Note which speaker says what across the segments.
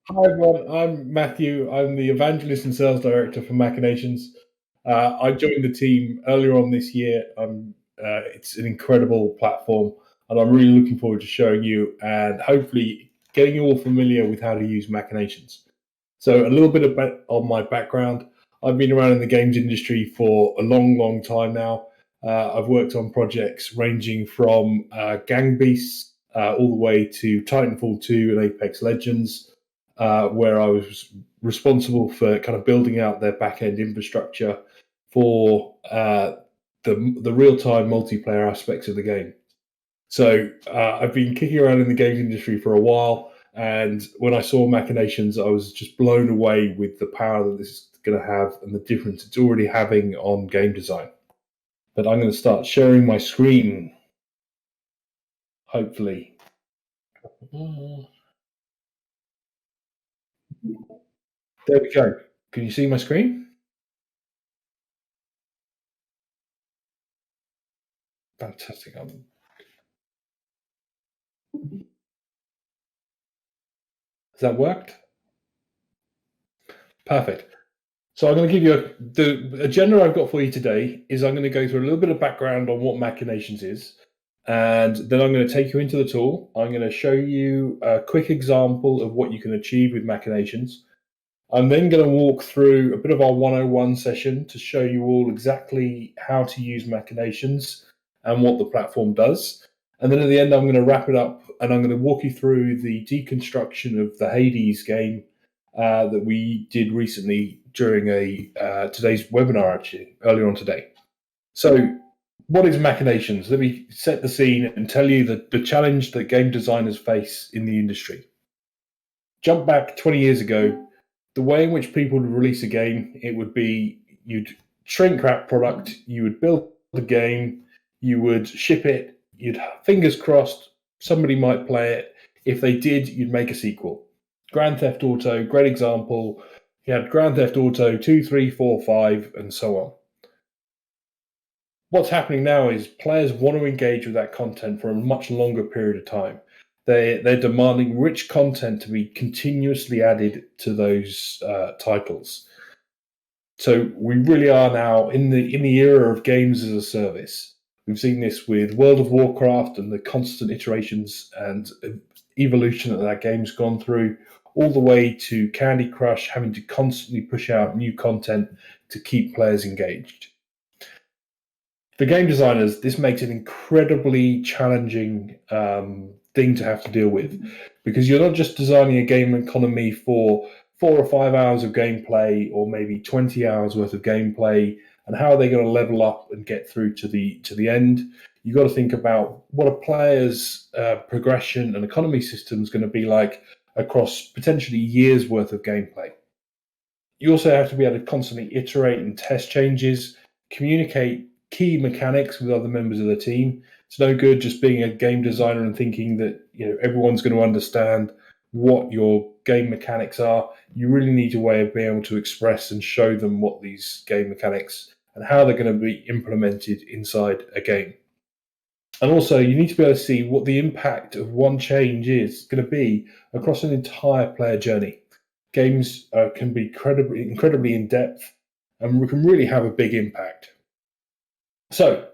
Speaker 1: Hi everyone, I'm Matthew. I'm the Evangelist and Sales Director for Machinations. I joined the team earlier on this year. It's an incredible platform, and I'm really looking forward to showing you and hopefully getting you all familiar with how to use Machinations. So, a little bit on my background. I've been around in the games industry for a long, long time now. I've worked on projects ranging from Gang Beasts all the way to Titanfall 2 and Apex Legends, where I was responsible for kind of building out their back end infrastructure for the real time multiplayer aspects of the game. So I've been kicking around in the games industry for a while, and when I saw Machinations, I was just blown away with the power that this is going to have and the difference it's already having on game design. But I'm going to start sharing my screen, hopefully. There we go. Can you see my screen? Fantastic. Has that worked? Perfect. So I'm going to give you the agenda I've got for you today is I'm going to go through a little bit of background on what Machinations is, and then I'm going to take you into the tool. I'm going to show you a quick example of what you can achieve with Machinations. I'm then going to walk through a bit of our 101 session to show you all exactly how to use Machinations and what the platform does. And then at the end, I'm going to wrap it up and I'm going to walk you through the deconstruction of the Hades game that we did recently during today's webinar, actually, earlier on today. So, what is Machinations? Let me set the scene and tell you the challenge that game designers face in the industry. Jump back 20 years ago, the way in which people would release a game, it would be you'd shrink wrap product, you would build the game, you would ship it, you'd fingers crossed somebody might play it. If they did, you'd make a sequel. Grand Theft Auto, great example. You had Grand Theft Auto 2, 3, 4, 5, and so on. What's happening now is players want to engage with that content for a much longer period of time. They're demanding rich content to be continuously added to those titles. So we really are now in the era of games as a service. We've seen this with World of Warcraft and the constant iterations and evolution that game's gone through, all the way to Candy Crush having to constantly push out new content to keep players engaged. For game designers, this makes an incredibly challenging thing to have to deal with, because you're not just designing a game economy for 4 or 5 hours of gameplay or maybe 20 hours worth of gameplay, and how are they going to level up and get through to the end. You've got to think about what a player's progression and economy system is going to be like across potentially years worth of gameplay. You also have to be able to constantly iterate and test changes, communicate key mechanics with other members of the team. It's no good just being a game designer and thinking that everyone's going to understand what your game mechanics are. You really need a way of being able to express and show them what these game mechanics and how they're going to be implemented inside a game. And also, you need to be able to see what the impact of one change is going to be across an entire player journey. Games can be incredibly in depth and can really have a big impact. So,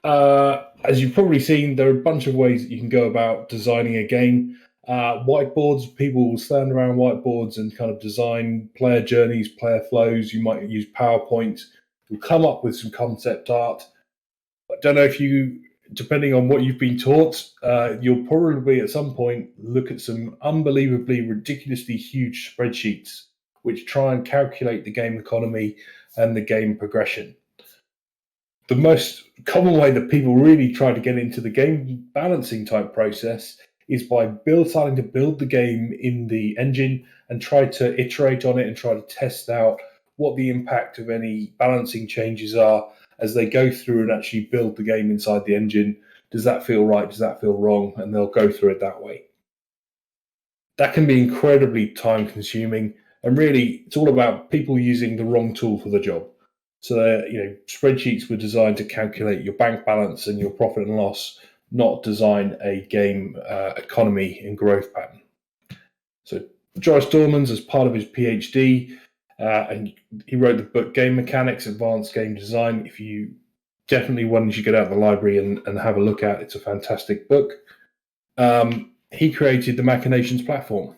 Speaker 1: as you've probably seen, there are a bunch of ways that you can go about designing a game. Whiteboards, people will stand around whiteboards and kind of design player journeys, player flows. You might use PowerPoint. You'll come up with some concept art. I don't know if you, depending on what you've been taught, you'll probably at some point look at some unbelievably, ridiculously huge spreadsheets which try and calculate the game economy and the game progression. The most common way that people really try to get into the game balancing type process is by starting to build the game in the engine and try to iterate on it and try to test out what the impact of any balancing changes are as they go through and actually build the game inside the engine. Does that feel right? Does that feel wrong? And they'll go through it that way. That can be incredibly time consuming, and really it's all about people using the wrong tool for the job. So spreadsheets were designed to calculate your bank balance and your profit and loss, not design a game economy and growth pattern. So Joris Dorman's as part of his PhD, and he wrote the book Game Mechanics, Advanced Game Design. If you definitely one you should get out of the library and have a look at, it's a fantastic book. He created the Machinations Platform.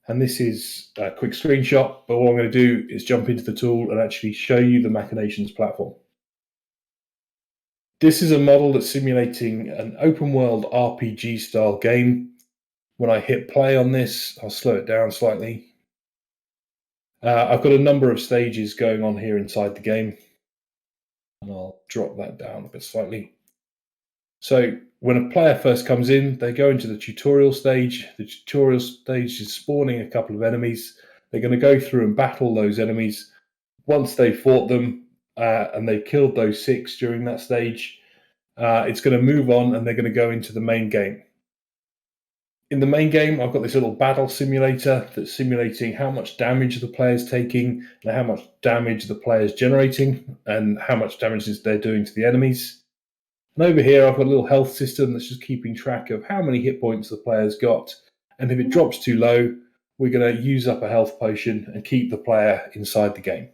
Speaker 1: And this is a quick screenshot, but what I'm going to do is jump into the tool and actually show you the Machinations Platform. This is a model that's simulating an open world RPG style game. When I hit play on this, I'll slow it down slightly. I've got a number of stages going on here inside the game, and I'll drop that down a bit slightly. So when a player first comes in, they go into the tutorial stage. The tutorial stage is spawning a couple of enemies. They're going to go through and battle those enemies. Once they've fought them and they've killed those 6 during that stage, it's going to move on and they're going to go into the main game. In the main game, I've got this little battle simulator that's simulating how much damage the player's taking and how much damage the player's generating and how much damage they're doing to the enemies. And over here, I've got a little health system that's just keeping track of how many hit points the player's got. And if it drops too low, we're going to use up a health potion and keep the player inside the game.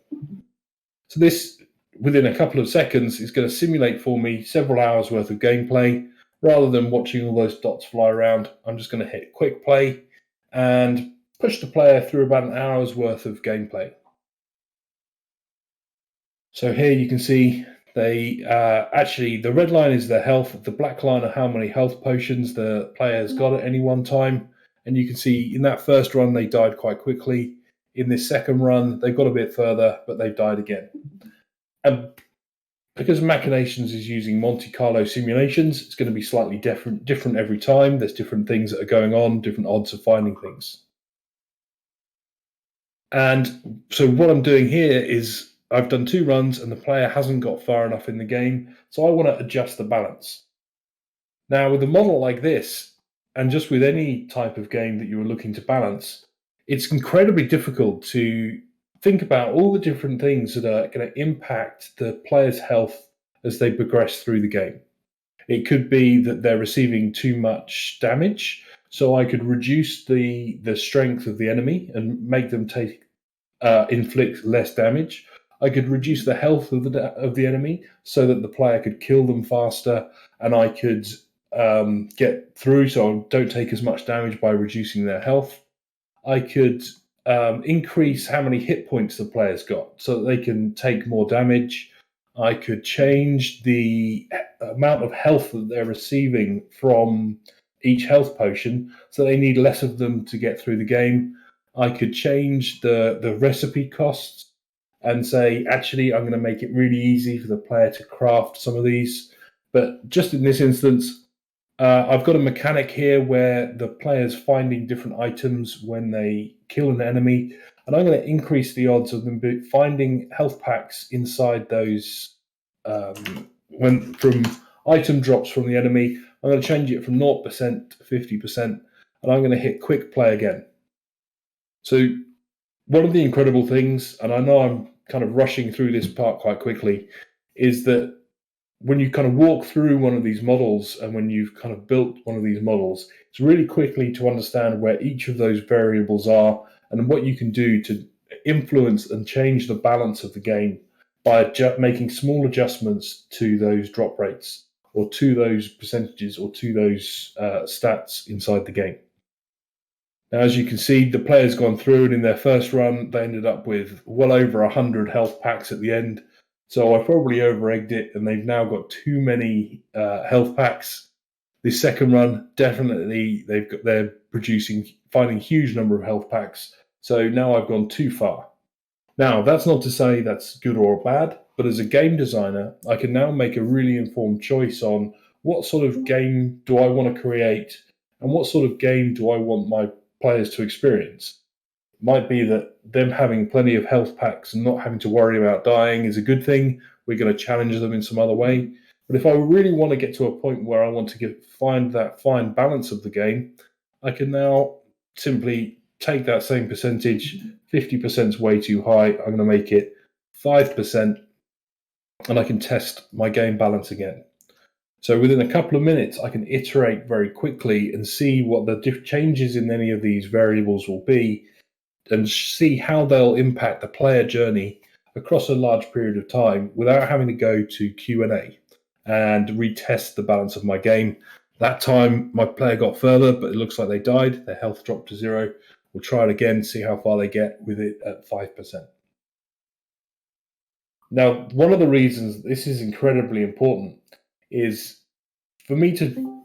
Speaker 1: So this, within a couple of seconds, is going to simulate for me several hours worth of gameplay. Rather than watching all those dots fly around, I'm just going to hit quick play and push the player through about an hour's worth of gameplay. So here you can see they actually, the red line is their health, the black line are how many health potions the player's got at any one time. And you can see in that first run, they died quite quickly. In this second run, they got a bit further, but they've died again. And because Machinations is using Monte Carlo simulations, it's going to be slightly different every time. There's different things that are going on, different odds of finding things. And so what I'm doing here is I've done 2 runs and the player hasn't got far enough in the game, so I want to adjust the balance. Now, with a model like this, and just with any type of game that you were looking to balance, it's incredibly difficult to think about all the different things that are going to impact the player's health as they progress through the game. It could be that they're receiving too much damage, so I could reduce the strength of the enemy and make them inflict less damage. I could reduce the health of the enemy so that the player could kill them faster, and I could get through so I don't take as much damage by reducing their health. I could increase how many hit points the player's got so that they can take more damage. I could change the amount of health that they're receiving from each health potion so they need less of them to get through the game. I could change the recipe costs and say, actually, I'm going to make it really easy for the player to craft some of these. But just in this instance, I've got a mechanic here where the player's finding different items when they kill an enemy, and I'm going to increase the odds of them finding health packs inside those when from item drops from the enemy. I'm going to change it from 0% to 50%, and I'm going to hit quick play again. So one of the incredible things, and I know I'm kind of rushing through this part quite quickly, is that when you kind of walk through one of these models and when you've kind of built one of these models, it's really quickly to understand where each of those variables are and what you can do to influence and change the balance of the game by making small adjustments to those drop rates or to those percentages or to those stats inside the game. Now, as you can see, the player's gone through, and in their first run, they ended up with well over 100 health packs at the end. So I probably over-egged it, and they've now got too many health packs. This second run, definitely they're finding a huge number of health packs. So now I've gone too far. Now, that's not to say that's good or bad, but as a game designer, I can now make a really informed choice on what sort of game do I want to create and what sort of game do I want my players to experience. It might be that them having plenty of health packs and not having to worry about dying is a good thing. We're going to challenge them in some other way. But if I really want to get to a point where I want to find that fine balance of the game, I can now simply take that same percentage. 50% is way too high. I'm going to make it 5%, and I can test my game balance again. So within a couple of minutes, I can iterate very quickly and see what the changes in any of these variables will be, and see how they'll impact the player journey across a large period of time without having to go to Q&A and retest the balance of my game. That time, my player got further, but it looks like they died. Their health dropped to 0. We'll try it again, see how far they get with it at 5%. Now, one of the reasons this is incredibly important is for me to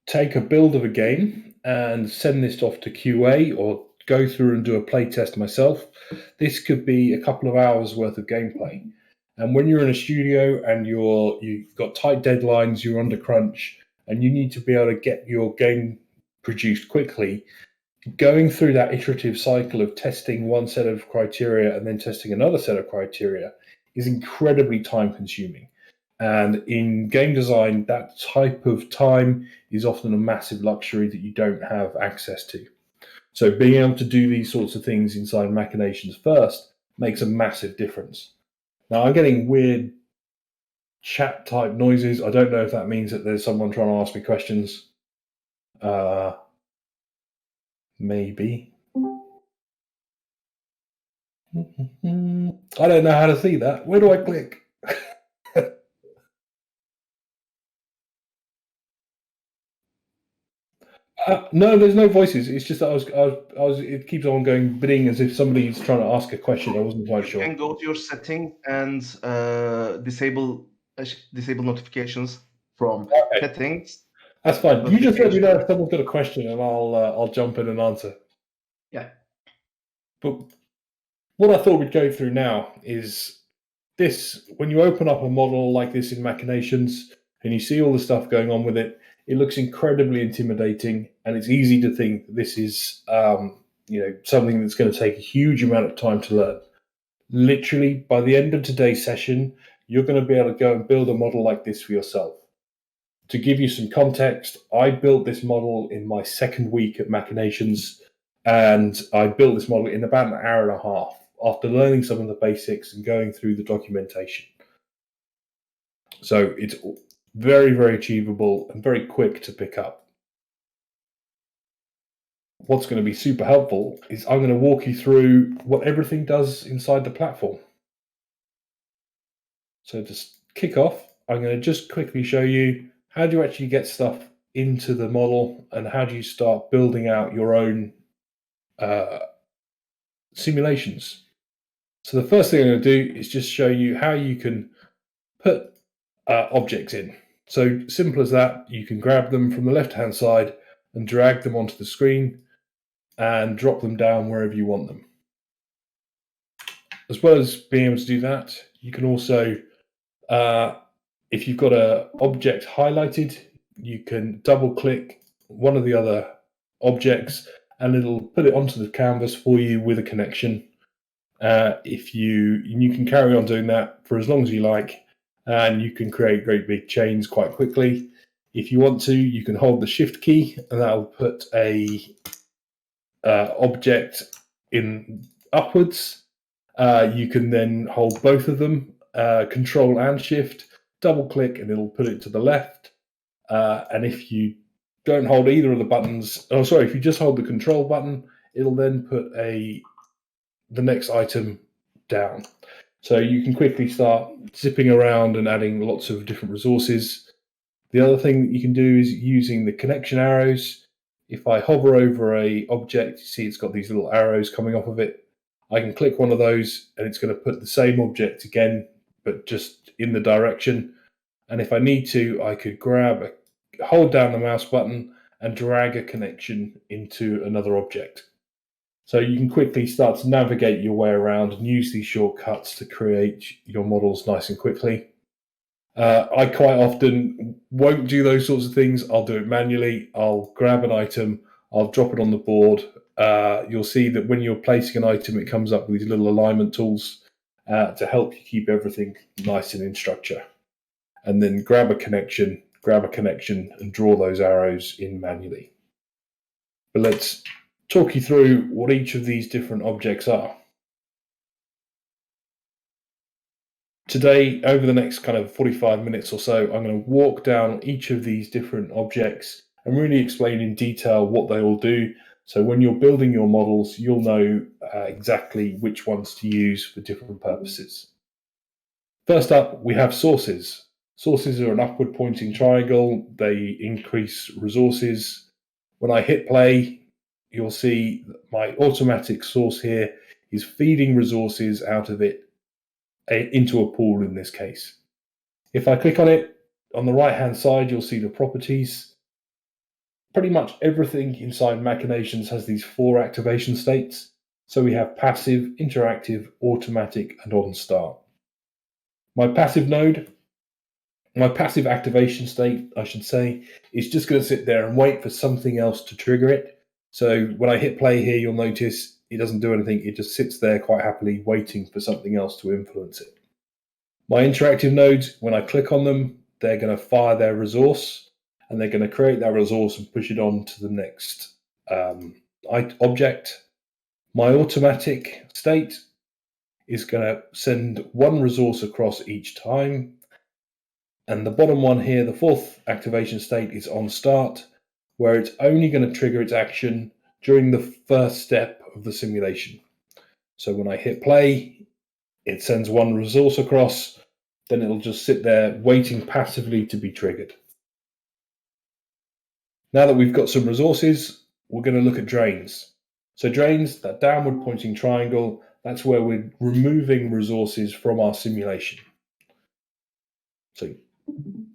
Speaker 1: take a build of a game and send this off to QA or go through and do a play test myself. This could be a couple of hours worth of gameplay. And when you're in a studio and you've got tight deadlines, you're under crunch, and you need to be able to get your game produced quickly, going through that iterative cycle of testing one set of criteria and then testing another set of criteria is incredibly time consuming. And in game design, that type of time is often a massive luxury that you don't have access to. So being able to do these sorts of things inside Machinations first makes a massive difference. Now, I'm getting weird chat type noises. I don't know if that means that there's someone trying to ask me questions. Maybe. I don't know how to see that. Where do I click? No, there's no voices. It's just that I was. It keeps on going bidding as if somebody's trying to ask a question. I wasn't quite sure.
Speaker 2: You can go to your setting and disable notifications from settings.
Speaker 1: That's fine. You just let me know if someone's got a question, and I'll jump in and answer.
Speaker 2: Yeah.
Speaker 1: But what I thought we'd go through now is this: when you open up a model like this in Machinations and you see all the stuff going on with it, it looks incredibly intimidating, and it's easy to think that this is something that's going to take a huge amount of time to learn. Literally, by the end of today's session, you're going to be able to go and build a model like this for yourself. To give you some context, I built this model in my second week at Machinations, and I built this model in about an hour and a half after learning some of the basics and going through the documentation. So it's very, very achievable and very quick to pick up. What's going to be super helpful is I'm going to walk you through what everything does inside the platform. So to kick off, I'm going to just quickly show you how do you actually get stuff into the model and how do you start building out your own simulations. So the first thing I'm going to do is just show you how you can put objects in. So simple as that, you can grab them from the left-hand side and drag them onto the screen and drop them down wherever you want them. As well as being able to do that, you can also, if you've got an object highlighted, you can double-click one of the other objects and it'll put it onto the canvas for you with a connection. You can carry on doing that for as long as you like, and you can create great big chains quite quickly. If you want to, you can hold the Shift key, and that'll put a object in upwards. You can then hold both of them, Control and Shift, double click, and it'll put it to the left. And if you don't hold either of the buttons, if you just hold the Control button, it'll then put the next item down. So you can quickly start zipping around and adding lots of different resources. The other thing that you can do is using the connection arrows. If I hover over a object, you see it's got these little arrows coming off of it. I can click one of those and it's going to put the same object again, but just in the direction. And if I need to, I could hold down the mouse button and drag a connection into another object. So you can quickly start to navigate your way around and use these shortcuts to create your models nice and quickly. I quite often won't do those sorts of things. I'll do it manually. I'll grab an item, I'll drop it on the board. You'll see that when you're placing an item, it comes up with these little alignment tools to help you keep everything nice and in structure. And then grab a connection, and draw those arrows in manually. But let's talk you through what each of these different objects are. Today, over the next kind of 45 minutes or so, I'm going to walk down each of these different objects and really explain in detail what they all do. So when you're building your models, you'll know exactly which ones to use for different purposes. First up, we have sources. Sources are an upward pointing triangle. They increase resources. When I hit play, you'll see that my automatic source here is feeding resources out of it into a pool in this case. If I click on it, on the right hand side, you'll see the properties. Pretty much everything inside Machinations has these 4 activation states. So we have passive, interactive, automatic, and on start. My passive activation state, I should say, is just going to sit there and wait for something else to trigger it. So when I hit play here, you'll notice it doesn't do anything. It just sits there quite happily waiting for something else to influence it. My interactive nodes, when I click on them, they're going to fire their resource, and they're going to create that resource and push it on to the next object. My automatic state is going to send one resource across each time. And the bottom one here, the 4th activation state, is on start, where it's only going to trigger its action during the first step of the simulation. So when I hit play, it sends one resource across, then it'll just sit there waiting passively to be triggered. Now that we've got some resources, we're going to look at drains. So drains, that downward pointing triangle, that's where we're removing resources from our simulation. So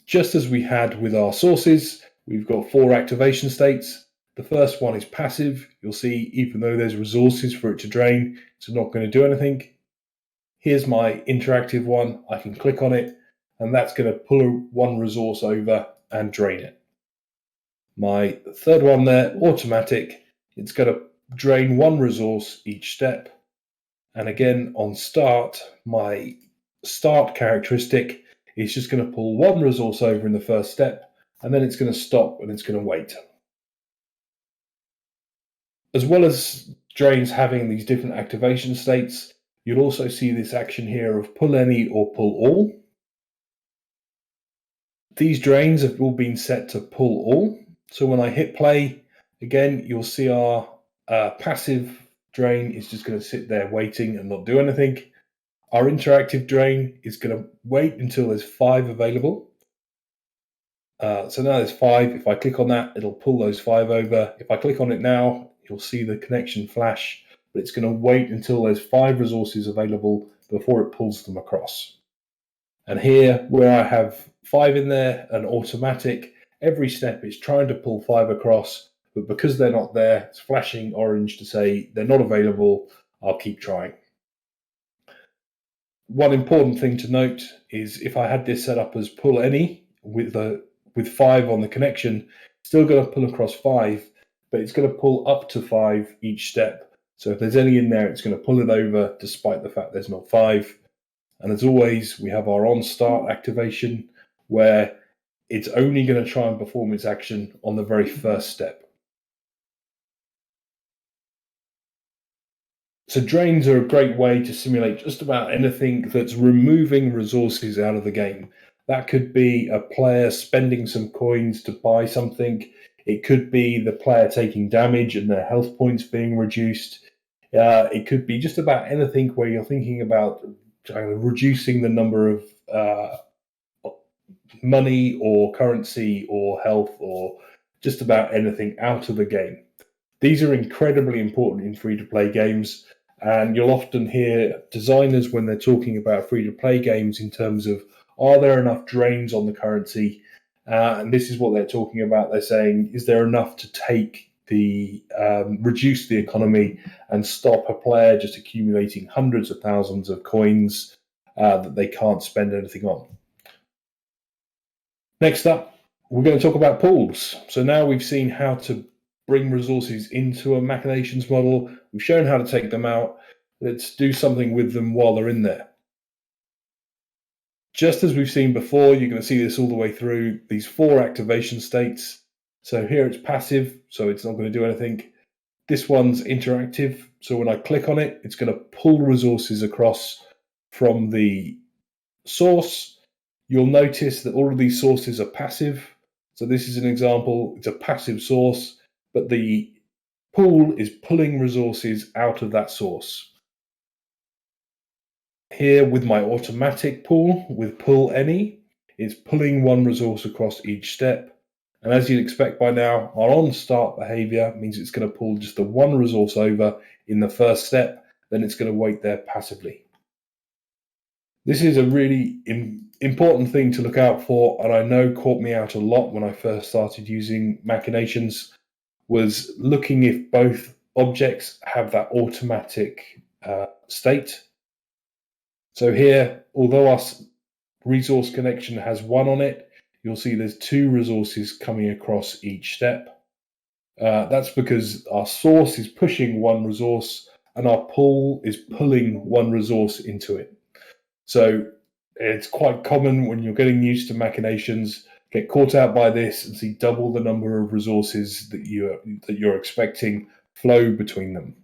Speaker 1: just as we had with our sources, we've got 4 activation states. The first one is passive. You'll see even though there's resources for it to drain, it's not going to do anything. Here's my interactive one. I can click on it, and that's going to pull one resource over and drain it. My third one there, automatic, it's going to drain one resource each step. And again, on start, my start characteristic is just going to pull one resource over in the first step, and then it's going to stop and it's going to wait. As well as drains having these different activation states, you'll also see this action here of pull any or pull all. These drains have all been set to pull all. So when I hit play, again, you'll see our passive drain is just going to sit there waiting and not do anything. Our interactive drain is going to wait until there's 5 available. So now there's 5. If I click on that, it'll pull those 5 over. If I click on it now, you'll see the connection flash, but it's going to wait until there's 5 resources available before it pulls them across. And here, where I have 5 in there and automatic, every step is trying to pull 5 across, but because they're not there, it's flashing orange to say they're not available. I'll keep trying. One important thing to note is if I had this set up as pull any with 5 on the connection, still going to pull across 5, but it's going to pull up to 5 each step. So if there's any in there, it's going to pull it over despite the fact there's not 5. And as always, we have our on start activation where it's only going to try and perform its action on the very first step. So drains are a great way to simulate just about anything that's removing resources out of the game. That could be a player spending some coins to buy something. It could be the player taking damage and their health points being reduced. It could be just about anything where you're thinking about reducing the number of money or currency or health or just about anything out of the game. These are incredibly important in free-to-play games, and you'll often hear designers when they're talking about free-to-play games in terms of, are there enough drains on the currency? And this is what they're talking about. They're saying, is there enough to take reduce the economy and stop a player just accumulating hundreds of thousands of coins that they can't spend anything on? Next up, we're going to talk about pools. So now we've seen how to bring resources into a Machinations model. We've shown how to take them out. Let's do something with them while they're in there. Just as we've seen before, you're going to see this all the way through these 4 activation states. So here it's passive, so it's not going to do anything. This one's interactive, so when I click on it, it's going to pull resources across from the source, you'll notice that all of these sources are passive. So this is an example, it's a passive source, but the pool is pulling resources out of that source. Here with my automatic pool, with pull any, it's pulling one resource across each step. And as you'd expect by now, our on start behavior means it's going to pull just the one resource over in the first step, then it's going to wait there passively. This is a really important thing to look out for, and I know caught me out a lot when I first started using Machinations, was looking if both objects have that automatic state. So here, although our resource connection has one on it, you'll see there's two resources coming across each step. That's because our source is pushing one resource and our pull is pulling one resource into it. So it's quite common when you're getting used to Machinations, get caught out by this and see double the number of resources that you're expecting flow between them.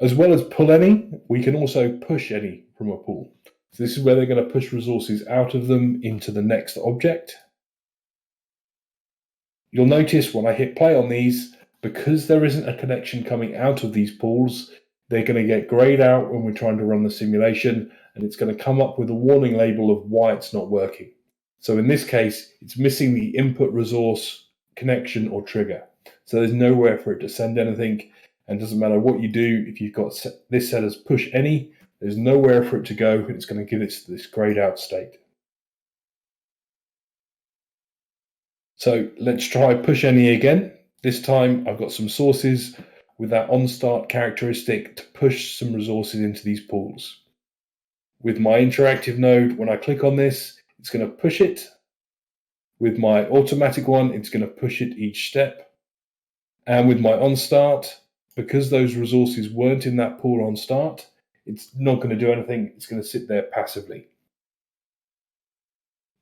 Speaker 1: As well as pull any, we can also push any from a pool. So this is where they're going to push resources out of them into the next object. You'll notice when I hit play on these, because there isn't a connection coming out of these pools, they're going to get grayed out when we're trying to run the simulation, and it's going to come up with a warning label of why it's not working. So in this case, it's missing the input resource connection or trigger. So there's nowhere for it to send anything, and it doesn't matter what you do, if you've got this set as push any, there's nowhere for it to go, and it's going to give it this grayed out state. So let's try push any again. This time I've got some sources with that on start characteristic to push some resources into these pools. With my interactive node, when I click on this, it's going to push it. With my automatic one, it's going to push it each step. And with my on start, because those resources weren't in that pool on start, it's not going to do anything. It's going to sit there passively.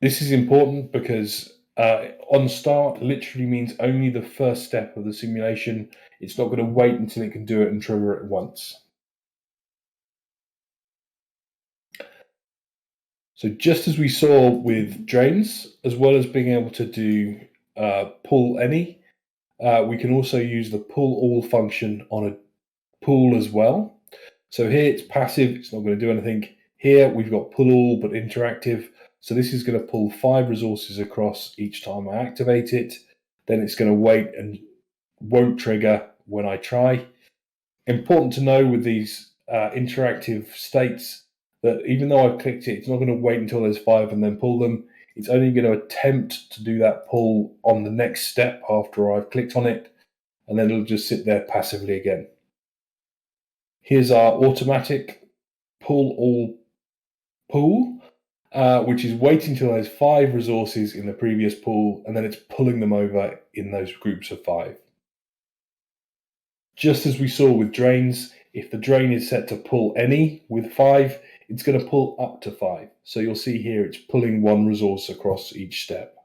Speaker 1: This is important because on start literally means only the first step of the simulation. It's not going to wait until it can do it and trigger it once. So just as we saw with drains, as well as being able to do pull any, we can also use the pull all function on a pool as well. So here it's passive, it's not going to do anything. Here we've got pull all but interactive. So this is going to pull 5 resources across each time I activate it. Then it's going to wait and won't trigger when I try. Important to know with these interactive states that even though I've clicked it, it's not going to wait until there's 5 and then pull them. It's only going to attempt to do that pull on the next step after I've clicked on it, and then it'll just sit there passively again. Here's our automatic pull all pool, which is waiting till there's 5 resources in the previous pool, and then it's pulling them over in those groups of 5. Just as we saw with drains, if the drain is set to pull any with 5, it's going to pull up to 5. So you'll see here it's pulling one resource across each step.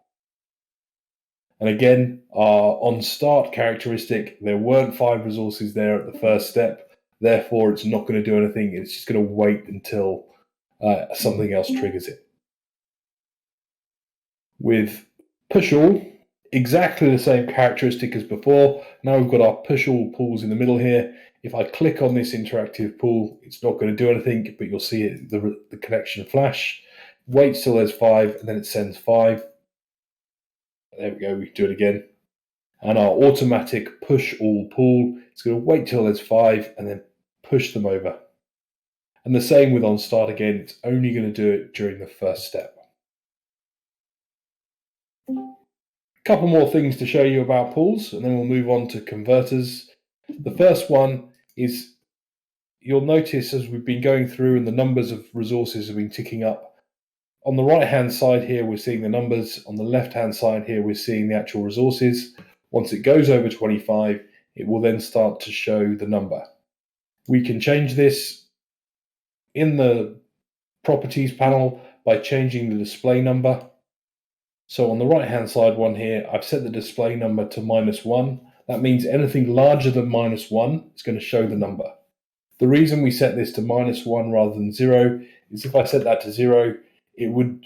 Speaker 1: And again, our on start characteristic, there weren't 5 resources there at the first step, therefore it's not going to do anything, it's just going to wait until something else triggers it. With push all, exactly the same characteristic as before. Now we've got our push all pools in the middle here. If I click on this interactive pool, it's not going to do anything, but you'll see it, the connection flash. Waits till there's 5, and then it sends 5. There we go, we can do it again. And our automatic push all pool, it's going to wait till there's 5 and then push them over. And the same with on start again, it's only going to do it during the first step. Couple more things to show you about pools, and then we'll move on to converters. The first one is, you'll notice as we've been going through and the numbers of resources have been ticking up, on the right hand side here we're seeing the numbers, on the left hand side here we're seeing the actual resources. Once it goes over 25, it will then start to show the number. We can change this in the properties panel by changing the display number. So on the right hand side one here, I've set the display number to -1. That means anything larger than -1 is going to show the number. The reason we set this to -1 rather than 0 is if I set that to 0, it would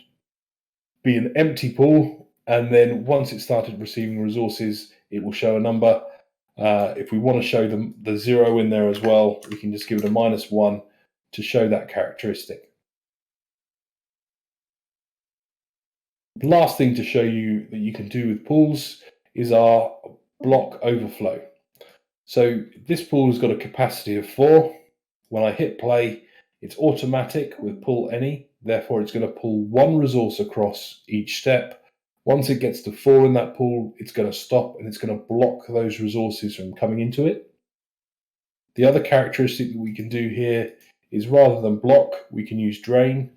Speaker 1: be an empty pool, and then once it started receiving resources, it will show a number. If we want to show the 0 in there as well, we can just give it a -1 to show that characteristic. The last thing to show you that you can do with pools is our block overflow. So this pool has got a capacity of 4. When I hit play, it's automatic with pull any. Therefore, it's going to pull 1 resource across each step. Once it gets to 4 in that pool, it's going to stop and it's going to block those resources from coming into it. The other characteristic that we can do here is rather than block, we can use drain.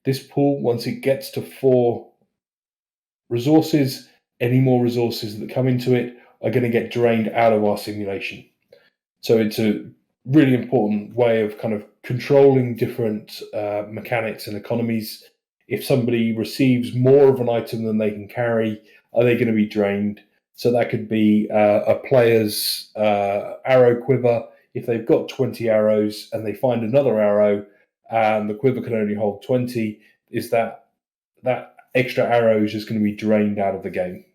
Speaker 1: This pool, once it gets to 4 resources, any more resources that come into it are going to get drained out of our simulation. So it's a really important way of kind of controlling different mechanics and economies. If somebody receives more of an item than they can carry, are they going to be drained? So that could be a player's arrow quiver. If they've got 20 arrows and they find another arrow and the quiver can only hold 20, is that extra arrow is just going to be drained out of the game.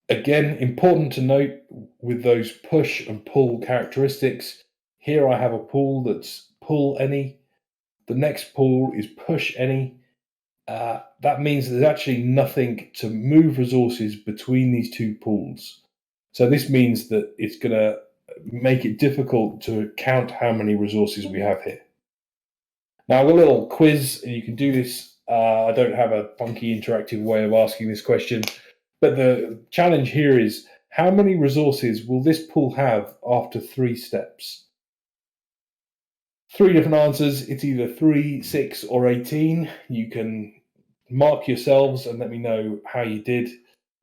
Speaker 1: Again, important to note with those push and pull characteristics, here I have a pool that's pull any. The next pool is push any. That means there's actually nothing to move resources between these two pools. So this means that it's going to make it difficult to count how many resources we have here. Now, I've got a little quiz, and you can do this. I don't have a funky interactive way of asking this question, but the challenge here is how many resources will this pool have after 3 steps? 3 different answers. It's either 3, 6, or 18. You can mark yourselves and let me know how you did.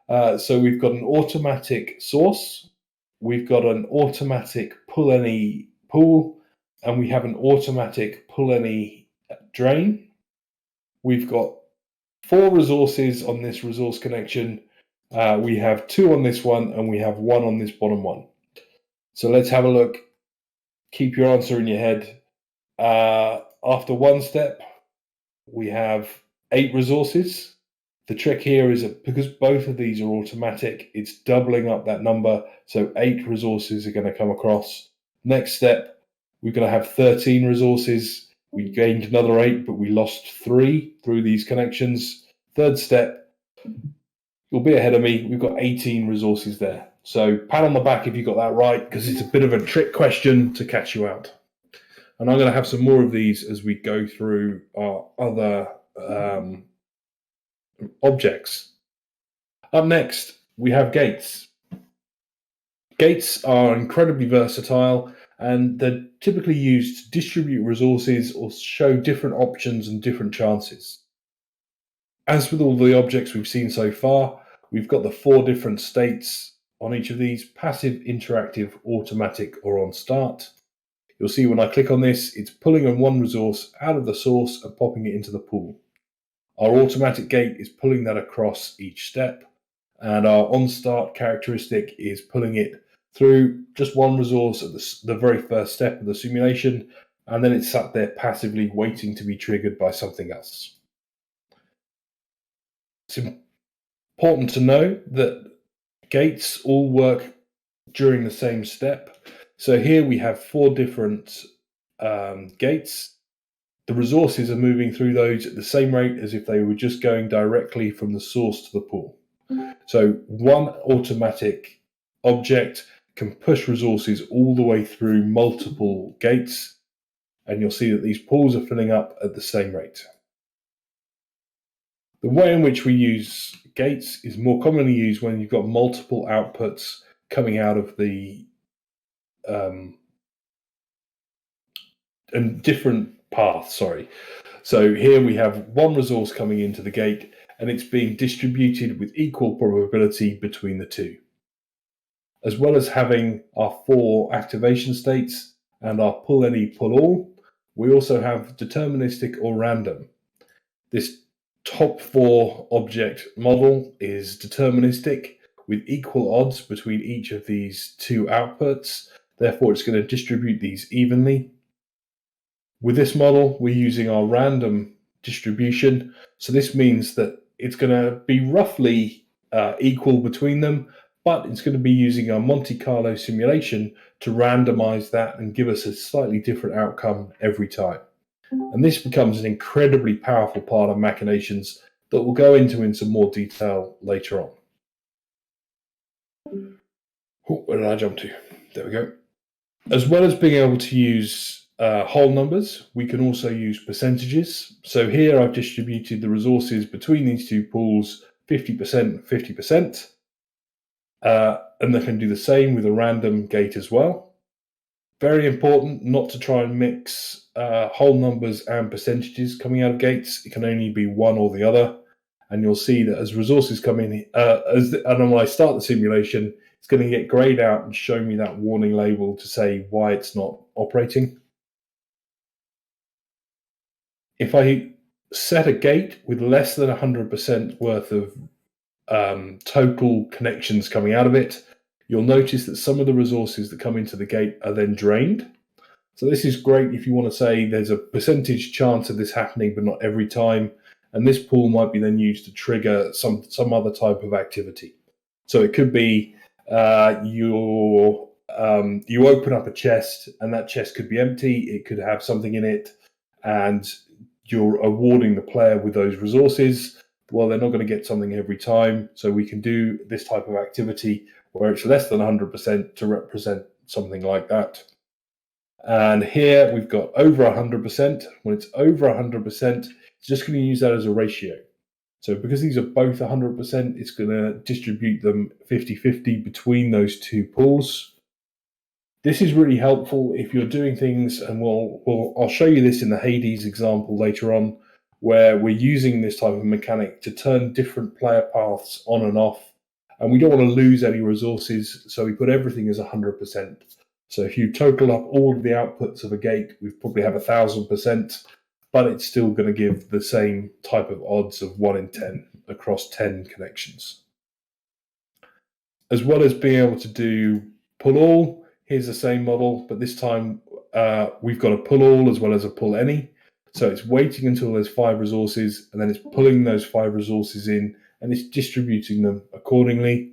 Speaker 1: So we've got an automatic source, we've got an automatic pull any pool, and we have an automatic pull any drain. We've got 4 resources on this resource connection. We have 2 on this one, and we have 1 on this bottom one. So let's have a look. Keep your answer in your head. After 1 step, we have 8 resources. The trick here is that because both of these are automatic, it's doubling up that number. So 8 resources are going to come across. Next step, we're going to have 13 resources. We gained another 8, but we lost 3 through these connections. Third step, you'll be ahead of me. We've got 18 resources there. So pat on the back if you got that right, because it's a bit of a trick question to catch you out. And I'm going to have some more of these as we go through our other objects. Up next, we have gates. Gates are incredibly versatile, and they're typically used to distribute resources or show different options and different chances. As with all the objects we've seen so far, we've got the 4 different states on each of these: passive, interactive, automatic, or on start. You'll see when I click on this, it's pulling in 1 resource out of the source and popping it into the pool. Our automatic gate is pulling that across each step, and our on start characteristic is pulling it through just 1 resource at the very first step of the simulation, and then it's sat there passively waiting to be triggered by something else. It's important to know that gates all work during the same step. So here we have 4 different gates. The resources are moving through those at the same rate as if they were just going directly from the source to the pool. So one automatic object can push resources all the way through multiple gates, and you'll see that these pools are filling up at the same rate. The way in which we use gates is more commonly used when you've got multiple outputs coming out of the and different paths, So here we have 1 resource coming into the gate, and it's being distributed with equal probability between the 2. As well as having our 4 activation states and our pull any, pull all, we also have deterministic or random. This top 4 object model is deterministic with equal odds between each of these 2 outputs. Therefore, it's going to distribute these evenly. With this model, we're using our random distribution. So this means that it's going to be roughly equal between them, but it's going to be using our Monte Carlo simulation to randomize that and give us a slightly different outcome every time. And this becomes an incredibly powerful part of Machinations that we'll go into in some more detail later on. Where did I jump to? There we go. As well as being able to use whole numbers, we can also use percentages. So here I've distributed the resources between these two pools 50%, 50%. And they can do the same with a random gate as well. Very important not to try and mix whole numbers and percentages coming out of gates. It can only be one or the other. And you'll see that as resources come in, and when I start the simulation, it's going to get grayed out and show me that warning label to say why it's not operating. If I set a gate with less than 100% worth of total connections coming out of it, you'll notice that some of the resources that come into the gate are then drained. So this is great if you want to say there's a percentage chance of this happening, but not every time. And this pool might be then used to trigger some other type of activity. So it could be you open up a chest and that chest could be empty. It could have something in it, and you're awarding the player with those resources. Well, they're not going to get something every time. So we can do this type of activity where it's less than 100% to represent something like that. And here we've got over 100%. When it's over 100%, it's just going to use that as a ratio. So because these are both 100%, it's going to distribute them 50-50 between those two pools. This is really helpful if you're doing things, and I'll show you this in the Hades example later on, where we're using this type of mechanic to turn different player paths on and off, and we don't want to lose any resources, so we put everything as 100%. So if you total up all of the outputs of a gate, we probably have 1,000%, but it's still going to give the same type of odds of 1 in 10 across 10 connections. As well as being able to do pull all, here's the same model, but this time we've got a pull all as well as a pull any. So it's waiting until there's 5 resources, and then it's pulling those 5 resources in, and it's distributing them accordingly.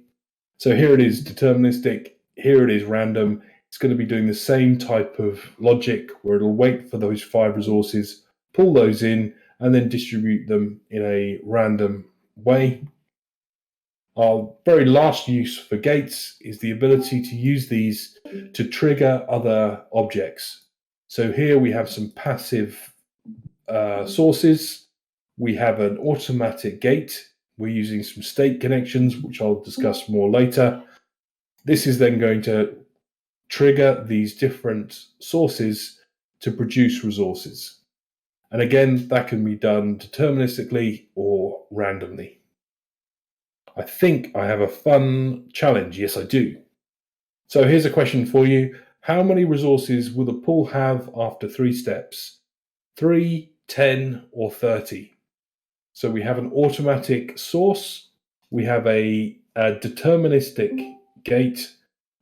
Speaker 1: So here it is deterministic, here it is random. It's going to be doing the same type of logic where it'll wait for those 5 resources, pull those in, and then distribute them in a random way. Our very last use for gates is the ability to use these to trigger other objects. So here we have some passive sources. We have an automatic gate. We're using some state connections, which I'll discuss more later. This is then going to trigger these different sources to produce resources. And again, that can be done deterministically or randomly. I think I have a fun challenge. Yes, I do. So here's a question for you. How many resources will the pool have after 3 steps? 3, 10, or 30? So we have an automatic source, we have a deterministic gate,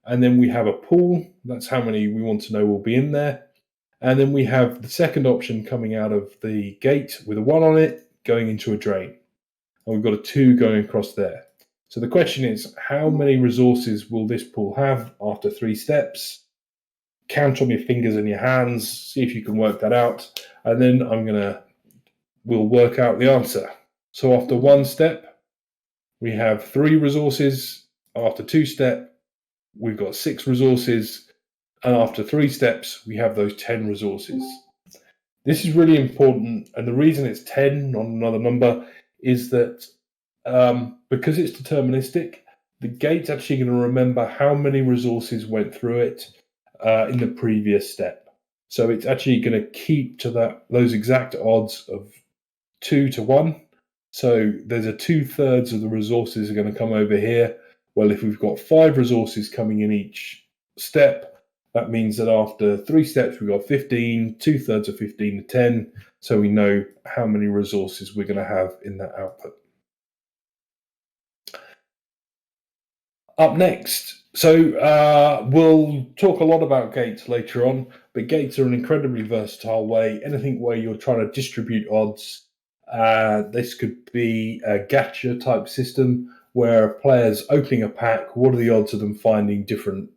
Speaker 1: and then we have a pool. That's how many we want to know will be in there. And then we have the second option coming out of the gate with a 1 on it going into a drain. And we've got a 2 going across there. So the question is, how many resources will this pool have after 3 steps? Count on your fingers and your hands, see if you can work that out. And then we'll work out the answer. So after 1 step, we have 3 resources. After 2 steps, we've got 6 resources. And after 3 steps, we have those 10 resources. This is really important. And the reason it's 10, not another number, is that because it's deterministic, the gate's actually going to remember how many resources went through it in the previous step. So it's actually going to keep to those exact odds of 2 to 1. So there's a 2/3 of the resources are going to come over here. Well, if we've got 5 resources coming in each step, that means that after 3 steps, we've got 15, 2/3 of 15 to 10. So we know how many resources we're going to have in that output. Up next, so we'll talk a lot about gates later on, But gates are an incredibly versatile way. Anything where you're trying to distribute odds. This could be a gacha type system where a player's opening a pack. What are the odds of them finding different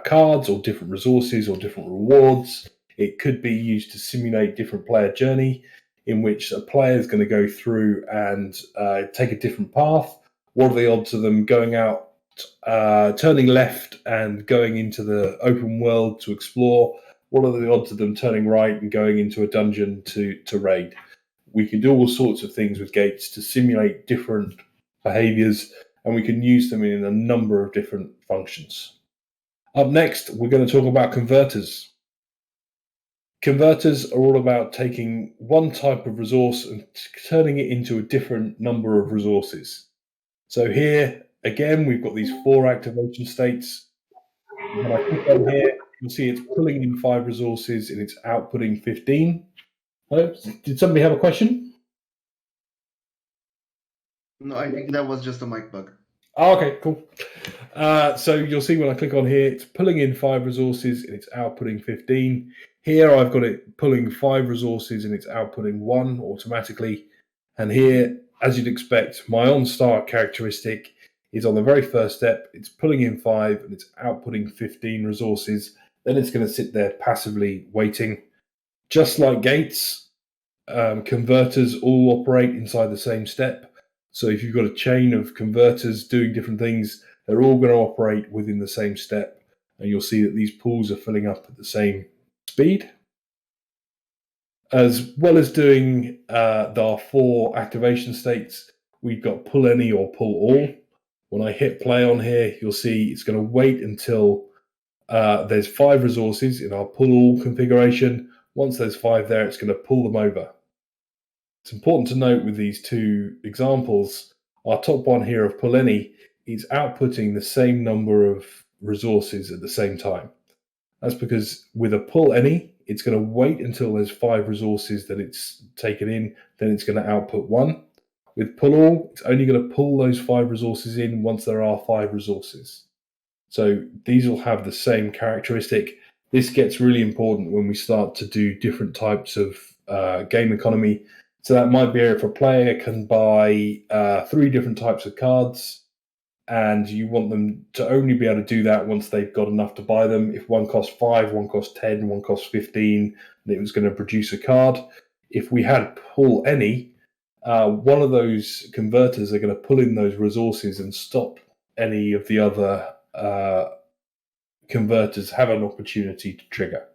Speaker 1: cards or different resources or different rewards? It could be used to simulate different player journey, in which a player is going to go through and take a different path. What are the odds of them going out, turning left and going into the open world to explore? What are the odds of them turning right and going into a dungeon to raid? We can do all sorts of things with gates to simulate different behaviors, and we can use them in a number of different functions. Up next, we're going to talk about converters. Converters are all about taking one type of resource and turning it into a different number of resources. So here, again, we've got these 4 activation states. When I click on here, you'll see it's pulling in 5 resources and it's outputting 15. Hello? Did somebody have a question?
Speaker 2: No, I think that was just a mic bug.
Speaker 1: Oh, okay, cool. So you'll see when I click on here, it's pulling in 5 resources and it's outputting 15. Here I've got it pulling 5 resources and it's outputting 1 automatically. And here, as you'd expect, my on-start characteristic is on the very first step. It's pulling in 5 and it's outputting 15 resources. Then it's going to sit there passively waiting. Just like gates, converters all operate inside the same step. So if you've got a chain of converters doing different things, they're all going to operate within the same step. And you'll see that these pools are filling up at the same speed. As well as doing our 4 activation states, we've got pull any or pull all. When I hit play on here, you'll see it's going to wait until there's 5 resources in our pull all configuration. Once there's 5 there, it's going to pull them over. It's important to note with these 2 examples, our top one here of pull any is outputting the same number of resources at the same time. That's because with a pull any, it's going to wait until there's 5 resources that it's taken in, then it's going to output 1. With pull all, it's only going to pull those 5 resources in once there are 5 resources. So these will have the same characteristic. This gets really important when we start to do different types of game economy. So that might be if a player can buy 3 different types of cards, and you want them to only be able to do that once they've got enough to buy them. If one costs 5, one costs 10, one costs 15, and it was going to produce a card. If we had pull any, one of those converters are going to pull in those resources and stop any of the other converters have an opportunity to trigger.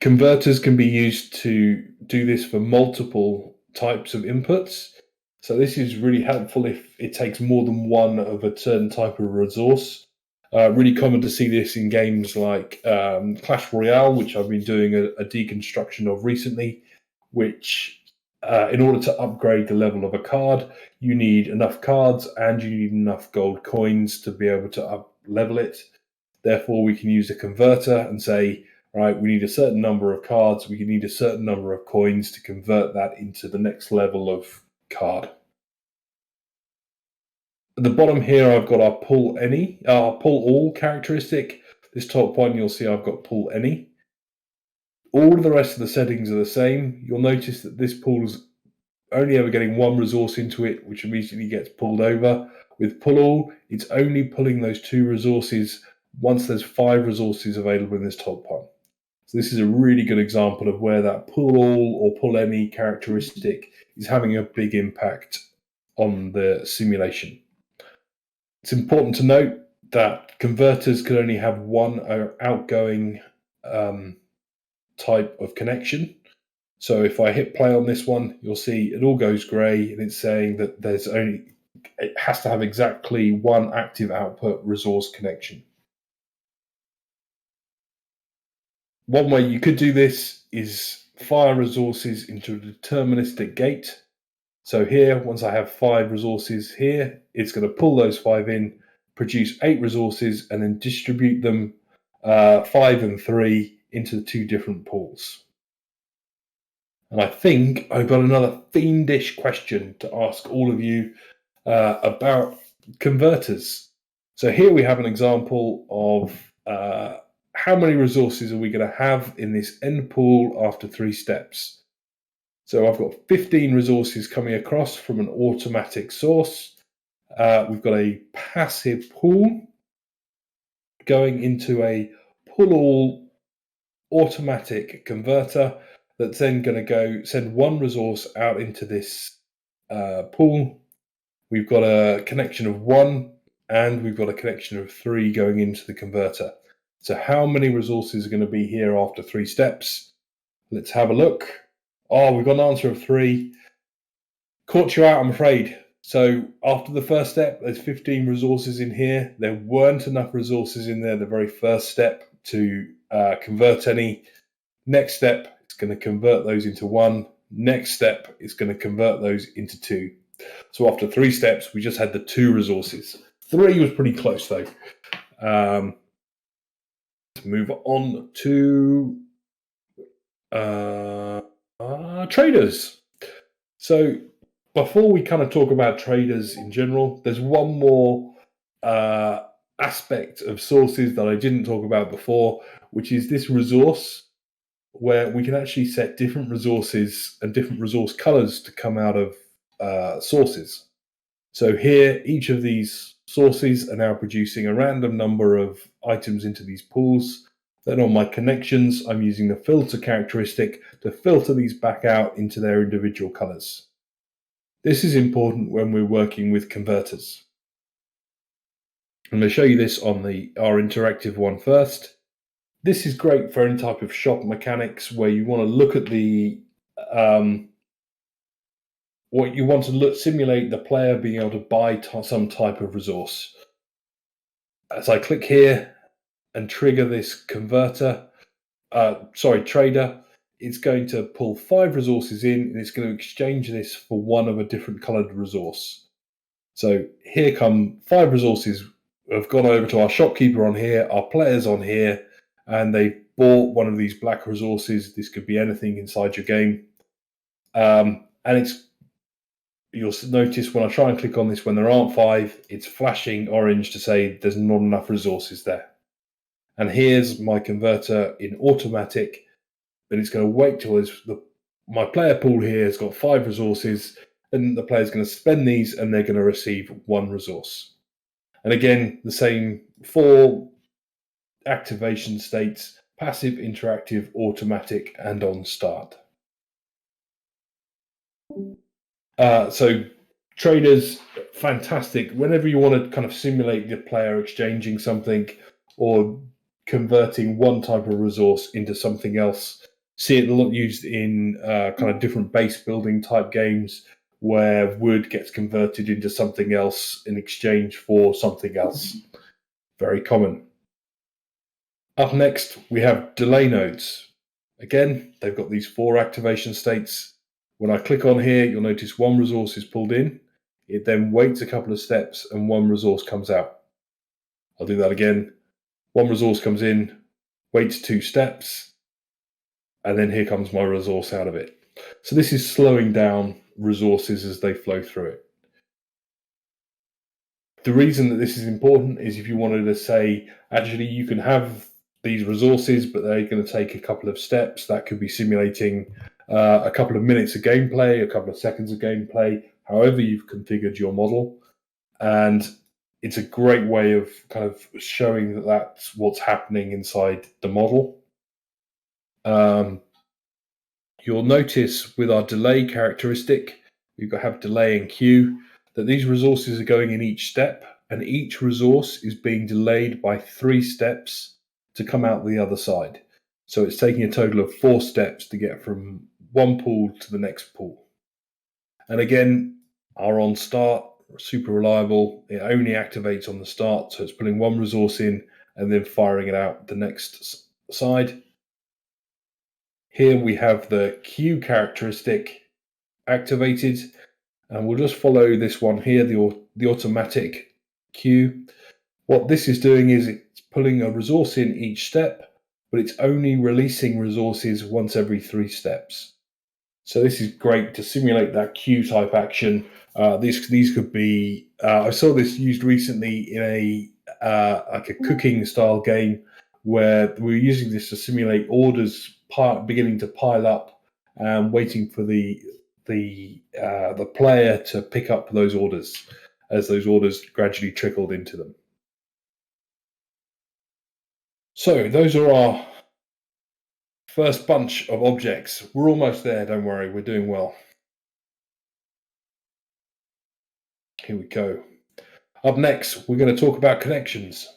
Speaker 1: Converters can be used to do this for multiple types of inputs. So this is really helpful if it takes more than one of a certain type of resource. Really common to see this in games like Clash Royale, which I've been doing a deconstruction of recently, which in order to upgrade the level of a card, you need enough cards and you need enough gold coins to be able to up level it. Therefore, we can use a converter and say, right, we need a certain number of cards, we need a certain number of coins to convert that into the next level of card. At the bottom here, I've got our pull all characteristic. This top one, you'll see I've got pull any. All of the rest of the settings are the same. You'll notice that this pool is only ever getting 1 resource into it, which immediately gets pulled over. With pull all, it's only pulling those 2 resources once there's 5 resources available in this top one. So this is a really good example of where that pull all or pull any characteristic is having a big impact on the simulation. It's important to note that converters can only have 1 outgoing type of connection. So if I hit play on this one, you'll see it all goes grey and it's saying that it has to have exactly 1 active output resource connection. One way you could do this is fire resources into a deterministic gate. So here, once I have 5 resources here, it's going to pull those 5 in, produce 8 resources, and then distribute them 5 and 3 into the 2 different pools. And I think I've got another fiendish question to ask all of you about converters. So here we have an example of how many resources are we going to have in this end pool after 3 steps. So I've got 15 resources coming across from an automatic source. We've got a passive pool going into a pull all automatic converter that's then going to go send one resource out into this pool. We've got a connection of 1 and we've got a connection of 3 going into the converter. So how many resources are going to be here after 3 steps? Let's have a look. Oh, we've got an answer of 3. Caught you out, I'm afraid. So after the first step, there's 15 resources in here. There weren't enough resources in there the very first step to convert any. Next step, it's going to convert those into 1. Next step, it's going to convert those into 2. So after 3 steps, we just had the 2 resources. 3 was pretty close, though. To move on to traders. So before we kind of talk about traders in general, there's one more aspect of sources that I didn't talk about before, which is this resource, where we can actually set different resources and different resource colors to come out of sources. So here, each of these sources are now producing a random number of items into these pools. Then on my connections, I'm using the filter characteristic to filter these back out into their individual colors. This is important when we're working with converters. I'm going to show you this on our interactive one first. This is great for any type of shop mechanics where you want to look at the what you want to simulate the player being able to buy some type of resource. As I click here and trigger this trader, it's going to pull 5 resources in and it's going to exchange this for one of a different colored resource. So here come 5 resources have gone over to our shopkeeper on here, our players on here, and they bought one of these black resources. This could be anything inside your game. And you'll notice when I try and click on this, when there aren't 5, it's flashing orange to say there's not enough resources there. And here's my converter in automatic, and it's going to wait till my player pool here has got 5 resources, and the player's going to spend these and they're going to receive 1 resource. And again, the same 4 activation states: passive, interactive, automatic, and on start. So traders, fantastic. Whenever you want to kind of simulate the player exchanging something or converting one type of resource into something else, see it a lot used in kind of different base building type games where wood gets converted into something else in exchange for something else. Very common. Up next, we have delay nodes. Again, they've got these 4 activation states. When I click on here, you'll notice 1 resource is pulled in. It then waits a couple of steps and 1 resource comes out. I'll do that again. 1 resource comes in, waits 2 steps, and then here comes my resource out of it. So this is slowing down resources as they flow through it. The reason that this is important is if you wanted to say, actually, you can have these resources, but they're going to take a couple of steps. That could be simulating a couple of minutes of gameplay, a couple of seconds of gameplay, however you've configured your model. And it's a great way of kind of showing that that's what's happening inside the model. You'll notice with our delay characteristic, we've got to have delay and queue, that these resources are going in each step, and each resource is being delayed by 3 steps to come out the other side. So it's taking a total of 4 steps to get from one pool to the next pool. And again, our on start, super reliable. It only activates on the start, so it's putting 1 resource in and then firing it out the next side. Here we have the queue characteristic activated, and we'll just follow this one here, the automatic queue. What this is doing is it's pulling a resource in each step, but it's only releasing resources once every 3 steps. So this is great to simulate that queue type action. These could be, I saw this used recently in like a cooking style game where we're using this to simulate orders beginning to pile up and waiting for the player to pick up those orders as those orders gradually trickled into them. So those are our first bunch of objects. We're almost there, don't worry, we're doing well. Here we go. Up next, we're going to talk about connections.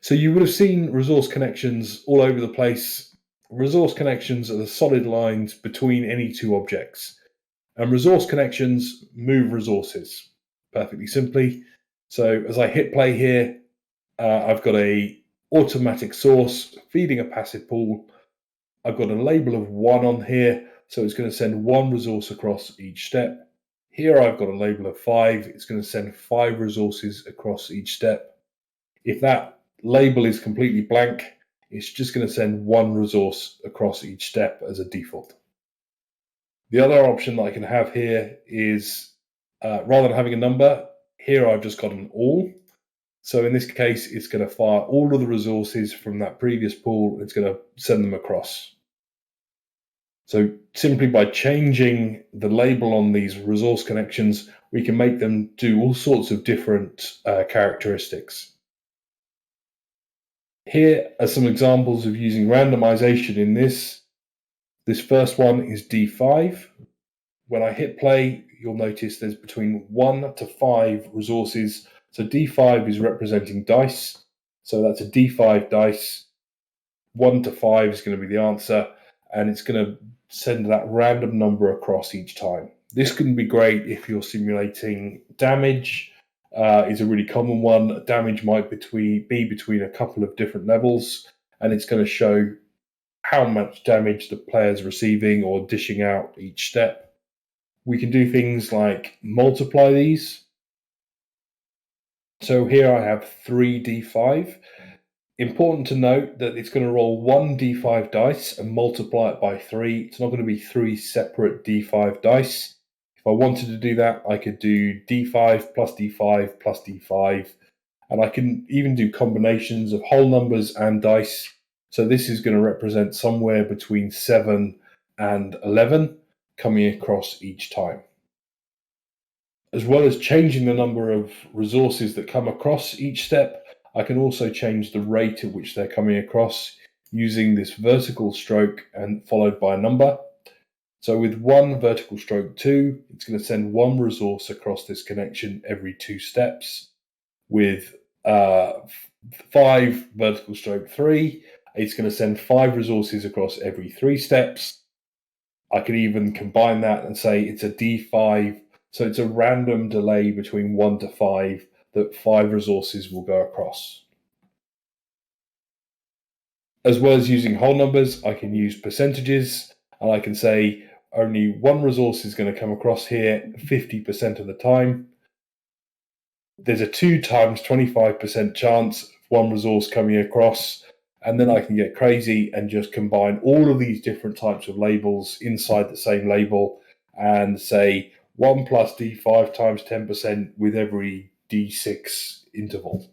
Speaker 1: So you would have seen resource connections all over the place. Resource connections are the solid lines between any two objects. And resource connections move resources, perfectly simply. So as I hit play here, I've got a automatic source feeding a passive pool. I've got a label of 1 on here, so it's going to send 1 resource across each step. Here I've got a label of 5. It's going to send 5 resources across each step. If that label is completely blank, it's just going to send 1 resource across each step as a default. The other option that I can have here is, rather than having a number, here I've just got an all. So in this case, it's going to fire all of the resources from that previous pool. It's going to send them across. So simply by changing the label on these resource connections, we can make them do all sorts of different characteristics. Here are some examples of using randomization in this. This first one is D5. When I hit play, you'll notice there's between 1 to 5 resources. So D5 is representing dice. So that's a D5 dice. 1 to 5 is going to be the answer, and it's going to send that random number across each time. This can be great if you're simulating damage. Is a really common one. Damage might be between a couple of different levels, and it's going to show how much damage the player's receiving or dishing out each step. We can do things like multiply these. So here I have 3d5. Important to note that it's going to roll 1 d5 dice and multiply it by 3. It's not going to be 3 separate d5 dice. If I wanted to do that, I could do d5 plus d5 plus d5. And I can even do combinations of whole numbers and dice. So this is going to represent somewhere between 7 and 11 coming across each time. As well as changing the number of resources that come across each step, I can also change the rate at which they're coming across using this vertical stroke and followed by a number. So with 1 vertical stroke 2, it's going to send 1 resource across this connection every 2 steps. With 5 vertical stroke 3, it's going to send 5 resources across every 3 steps. I could even combine that and say it's a D5, so it's a random delay between 1 to 5 that 5 resources will go across. As well as using whole numbers, I can use percentages, and I can say only 1 resource is going to come across here 50% of the time. There's a 2 times 25% chance of 1 resource coming across, and then I can get crazy and just combine all of these different types of labels inside the same label and say 1 plus d5 times 10% with every d6 interval.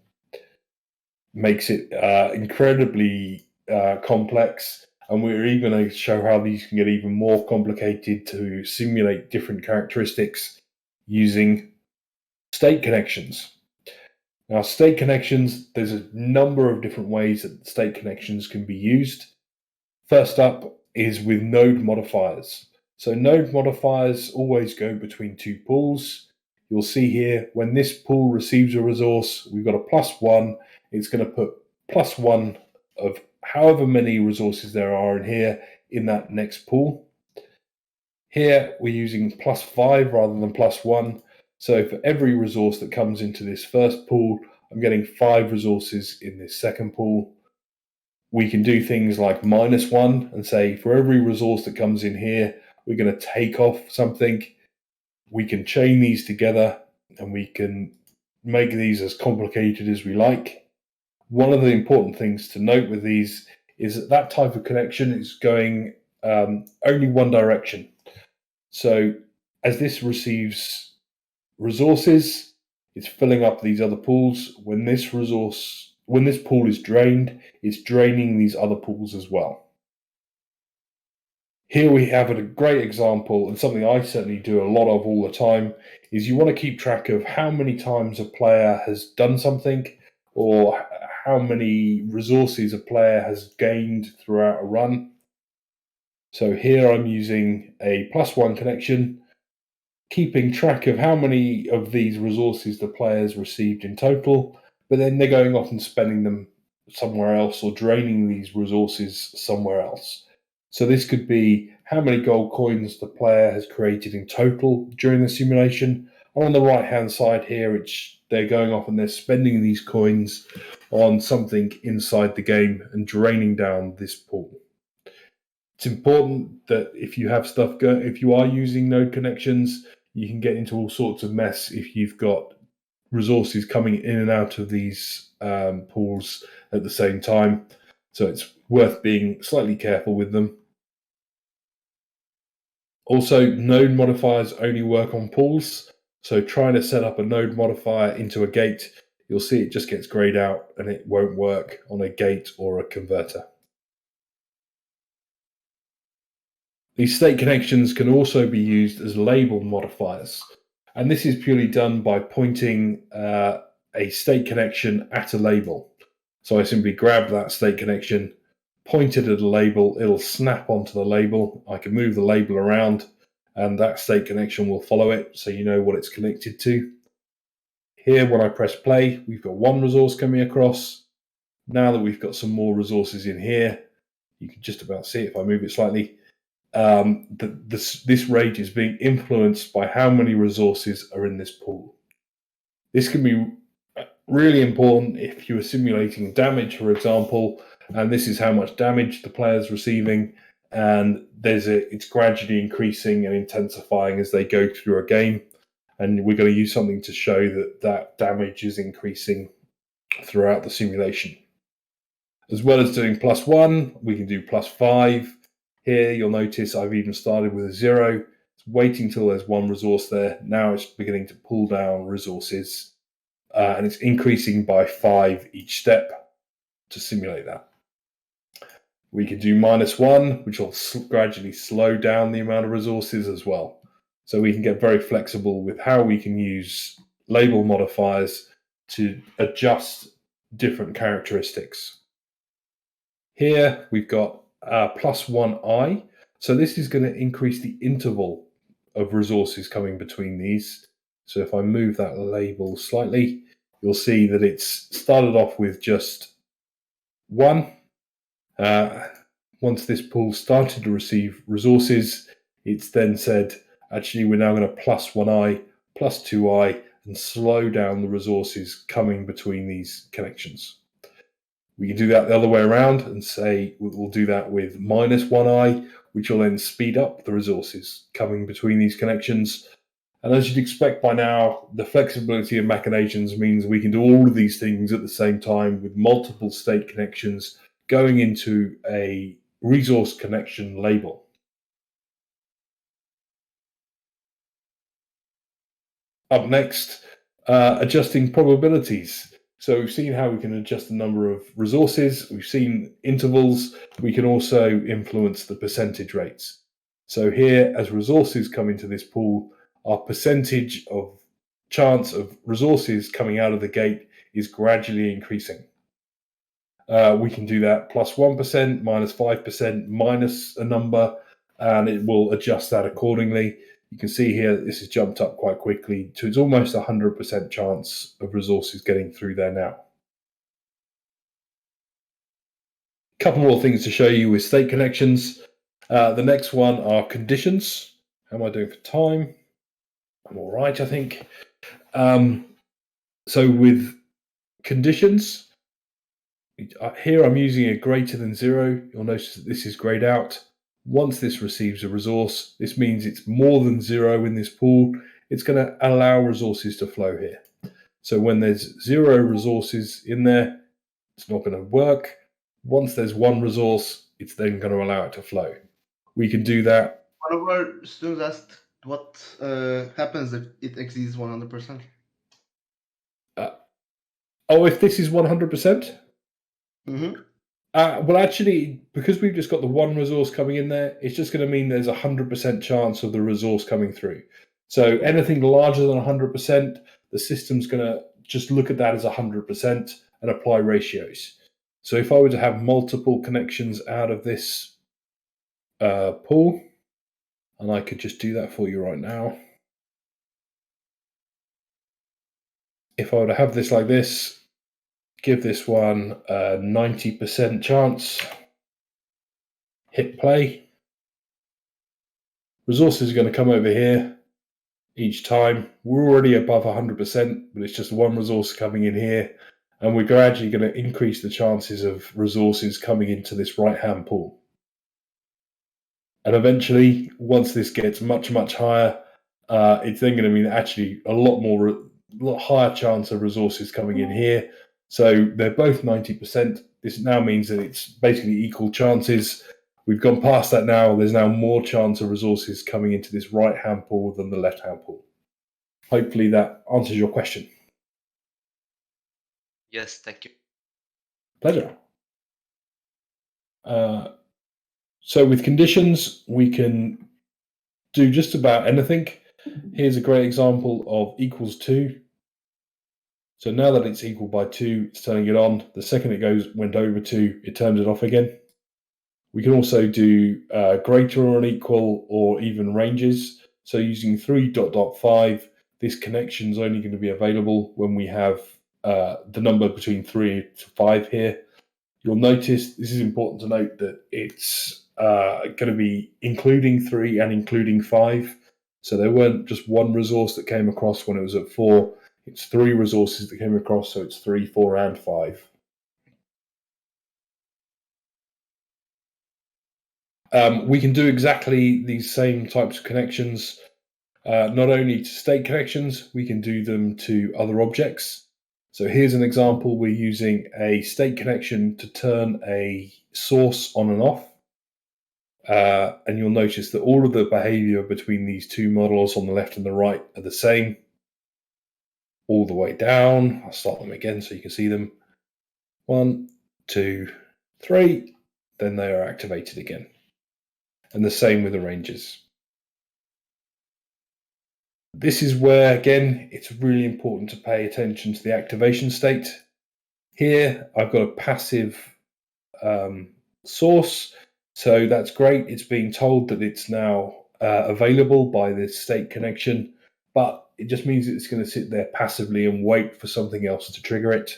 Speaker 1: Makes it incredibly complex, and we're even going to show how these can get even more complicated to simulate different characteristics using state connections. Now, state connections, there's a number of different ways that state connections can be used. First up is with node modifiers. So node modifiers always go between 2 pools. You'll see here, when this pool receives a resource, we've got a +1. It's going to put +1 of however many resources there are in here in that next pool. Here, we're using +5 rather than +1. So for every resource that comes into this first pool, I'm getting 5 resources in this second pool. We can do things like -1 and say for every resource that comes in here, we're going to take off something. We can chain these together and we can make these as complicated as we like. One of the important things to note with these is that that type of connection is going only one direction. So as this receives resources, It's filling up these other pools. When this pool is drained, it's draining these other pools as well. Here we have a great example, and something I certainly do a lot of all the time, is you want to keep track of how many times a player has done something, or how many resources a player has gained throughout a run. So here I'm using a +1 connection, keeping track of how many of these resources the players received in total, but then they're going off and spending them somewhere else or draining these resources somewhere else. So this could be how many gold coins the player has created in total during the simulation. And on the right-hand side here, they're going off and they're spending these coins on something inside the game and draining down this pool. It's important that if you have if you are using node connections, you can get into all sorts of mess if you've got resources coming in and out of these pools at the same time. So it's worth being slightly careful with them. Also, node modifiers only work on pools. So trying to set up a node modifier into a gate, you'll see it just gets grayed out and it won't work on a gate or a converter. These state connections can also be used as label modifiers. And this is purely done by pointing a state connection at a label. So I simply grab that state connection, point it at a label, it'll snap onto the label. I can move the label around and that state connection will follow it so you know what it's connected to. Here, when I press play, we've got one resource coming across. Now that we've got some more resources in here, you can just about see it if I move it slightly. This rate is being influenced by how many resources are in this pool. This can be really important if you are simulating damage, for example, and this is how much damage the player is receiving, and it's gradually increasing and intensifying as they go through a game, and we're going to use something to show that damage is increasing throughout the simulation. As well as doing +1, we can do +5. Here, you'll notice I've even started with a 0. It's waiting till there's one resource there. Now it's beginning to pull down resources, and it's increasing by 5 each step to simulate that. We can do -1, which will gradually slow down the amount of resources as well. So we can get very flexible with how we can use label modifiers to adjust different characteristics. Here we've got +1i. So this is going to increase the interval of resources coming between these. So if I move that label slightly, you'll see that it's started off with just 1. Once this pool started to receive resources, it's then said, actually, we're now going to +1i, +2i, and slow down the resources coming between these connections. We can do that the other way around and say we'll do that with -1i, which will then speed up the resources coming between these connections. And as you'd expect by now, the flexibility of Machinations means we can do all of these things at the same time with multiple state connections going into a resource connection label. Up next, adjusting probabilities. So we've seen how we can adjust the number of resources, we've seen intervals, we can also influence the percentage rates. So here, as resources come into this pool, our percentage of chance of resources coming out of the gate is gradually increasing. We can do that +1%, -5%, minus a number, and it will adjust that accordingly. You can see here this has jumped up quite quickly to it's almost 100% chance of resources getting through there now. A couple more things to show you with state connections. The next one are conditions. How am I doing for time? I'm all right, I think. So with conditions, here I'm using a greater than 0. You'll notice that this is grayed out. Once this receives a resource, this means it's more than 0 in this pool. It's going to allow resources to flow here. So when there's 0 resources in there, it's not going to work. Once there's one resource, it's then going to allow it to flow. We can do that.
Speaker 2: One of our students asked what happens if it exceeds 100%.
Speaker 1: Oh, if this is 100%?
Speaker 2: Mm-hmm.
Speaker 1: Well, actually, because we've just got the one resource coming in there, it's just going to mean there's 100% chance of the resource coming through. So anything larger than 100%, the system's going to just look at that as 100% and apply ratios. So if I were to have multiple connections out of this pool, and I could just do that for you right now. If I were to have this like this, give this one a 90% chance, hit play. Resources are going to come over here each time. We're already above 100%, but it's just one resource coming in here, and we're gradually going to increase the chances of resources coming into this right-hand pool. And eventually, once this gets much, much higher, it's then going to mean actually a lot higher chance of resources coming in here. So they're both 90%. This now means that it's basically equal chances. We've gone past that now. There's now more chance of resources coming into this right-hand pool than the left-hand pool. Hopefully that answers your question.
Speaker 3: Yes, thank you.
Speaker 1: Pleasure. So with conditions, we can do just about anything. Here's a great example of equals 2. So now that it's equal by 2, it's turning it on. The second it went over 2, it turns it off again. We can also do greater or equal or even ranges. So using 3.5, this connection is only going to be available when we have the number between 3 to 5 here. You'll notice, this is important to note, that it's going to be including 3 and including 5. So there weren't just one resource that came across when it was at 4. It's 3 resources that came across, so it's 3, 4, and 5. We can do exactly these same types of connections, not only to state connections, we can do them to other objects. So here's an example. We're using a state connection to turn a source on and off. And you'll notice that all of the behavior between these two models on the left and the right are the same. All the way down. I'll start them again so you can see them. 1, 2, 3. Then they are activated again. And the same with the ranges. This is where, again, it's really important to pay attention to the activation state. Here, I've got a passive source, so that's great. It's being told that it's now available by this state connection, but it just means that it's going to sit there passively and wait for something else to trigger it.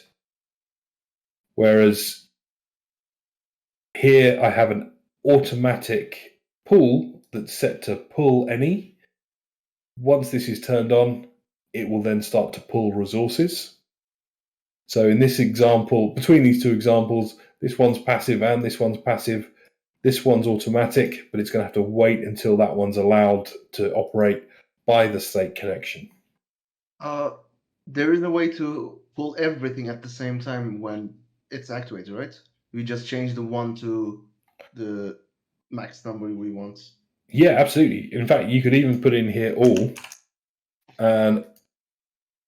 Speaker 1: Whereas here, I have an automatic pull that's set to pull any. Once this is turned on, it will then start to pull resources. So in this example, between these two examples, this one's passive and this one's passive. This one's automatic, but it's going to have to wait until that one's allowed to operate by the state connection.
Speaker 2: There is a way to pull everything at the same time when it's activated, right? We just change the 1 to the max number we want.
Speaker 1: Yeah, absolutely. In fact, you could even put in here all, and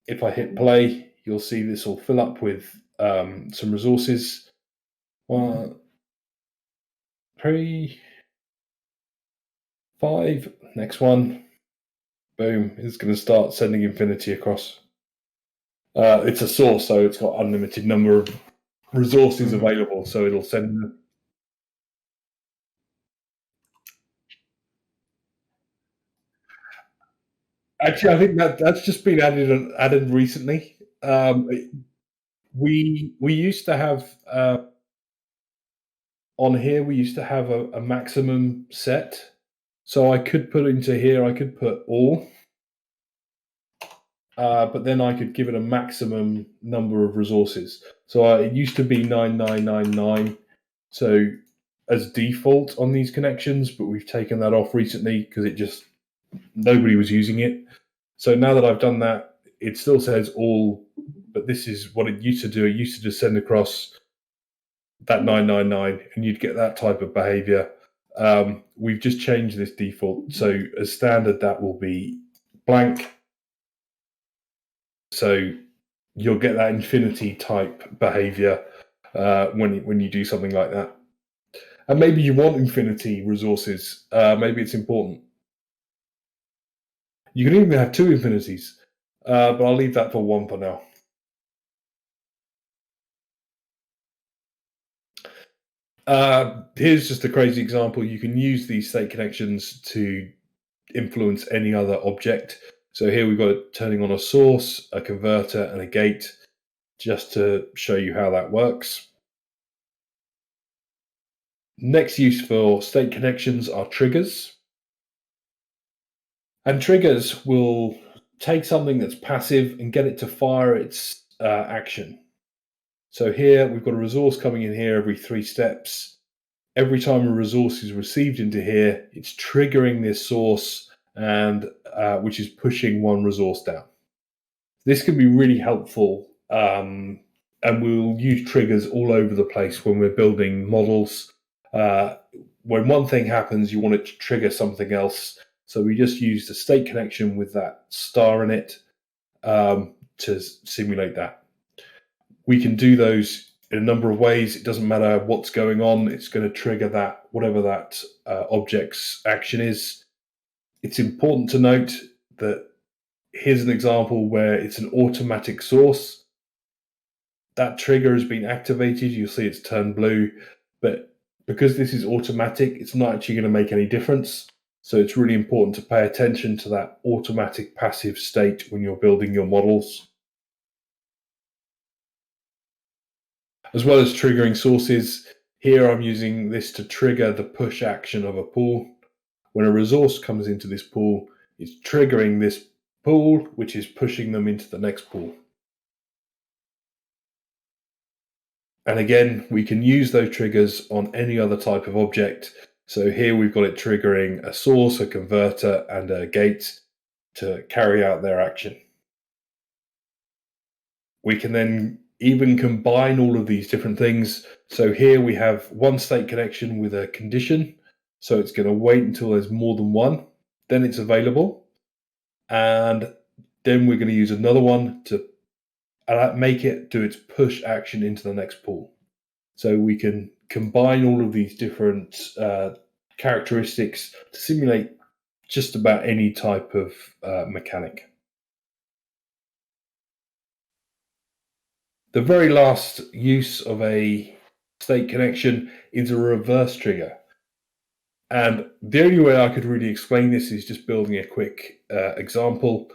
Speaker 1: if I hit play, you'll see this will fill up with some resources. 1, 3, 5. Next one. Boom. It's going to start sending infinity across. It's a source, so it's got unlimited number of resources available, so it'll send them. Actually, I think that's just been added recently. We used to have on here. We used to have a maximum set, so I could put into here. I could put all, but then I could give it a maximum number of resources. So it used to be 9999. So as default on these connections, but we've taken that off recently because nobody was using it. So now that I've done that, it still says all, but this is what it used to do. It used to just send across that 999 and you'd get that type of behavior. We've just changed this default. So as standard, that will be blank. So you'll get that infinity type behavior when you do something like that. And maybe you want infinity resources. Maybe it's important. You can even have two infinities, but I'll leave that for one for now. Here's just a crazy example. You can use these state connections to influence any other object. So here we've got it turning on a source, a converter, and a gate, just to show you how that works. Next use for state connections are triggers. And triggers will take something that's passive and get it to fire its action. So here we've got a resource coming in here every 3 steps. Every time a resource is received into here, it's triggering this source, and which is pushing one resource down. This can be really helpful, and we'll use triggers all over the place when we're building models. When one thing happens, you want it to trigger something else. So we just use the state connection with that star in it to simulate that. We can do those in a number of ways. It doesn't matter what's going on. It's going to trigger that, whatever that object's action is. It's important to note that here's an example where it's an automatic source. That trigger has been activated. You'll see it's turned blue, but because this is automatic, it's not actually going to make any difference. So it's really important to pay attention to that automatic passive state when you're building your models. As well as triggering sources, here I'm using this to trigger the push action of a pool. When a resource comes into this pool, it's triggering this pool, which is pushing them into the next pool. And again, we can use those triggers on any other type of object. So here we've got it triggering a source, a converter, and a gate to carry out their action. We can then even combine all of these different things. So here we have one state connection with a condition. So it's going to wait until there's more than one. Then it's available. And then we're going to use another one to make it do its push action into the next pool. So we can combine all of these different characteristics to simulate just about any type of mechanic. The very last use of a state connection is a reverse trigger. And the only way I could really explain this is just building a quick example.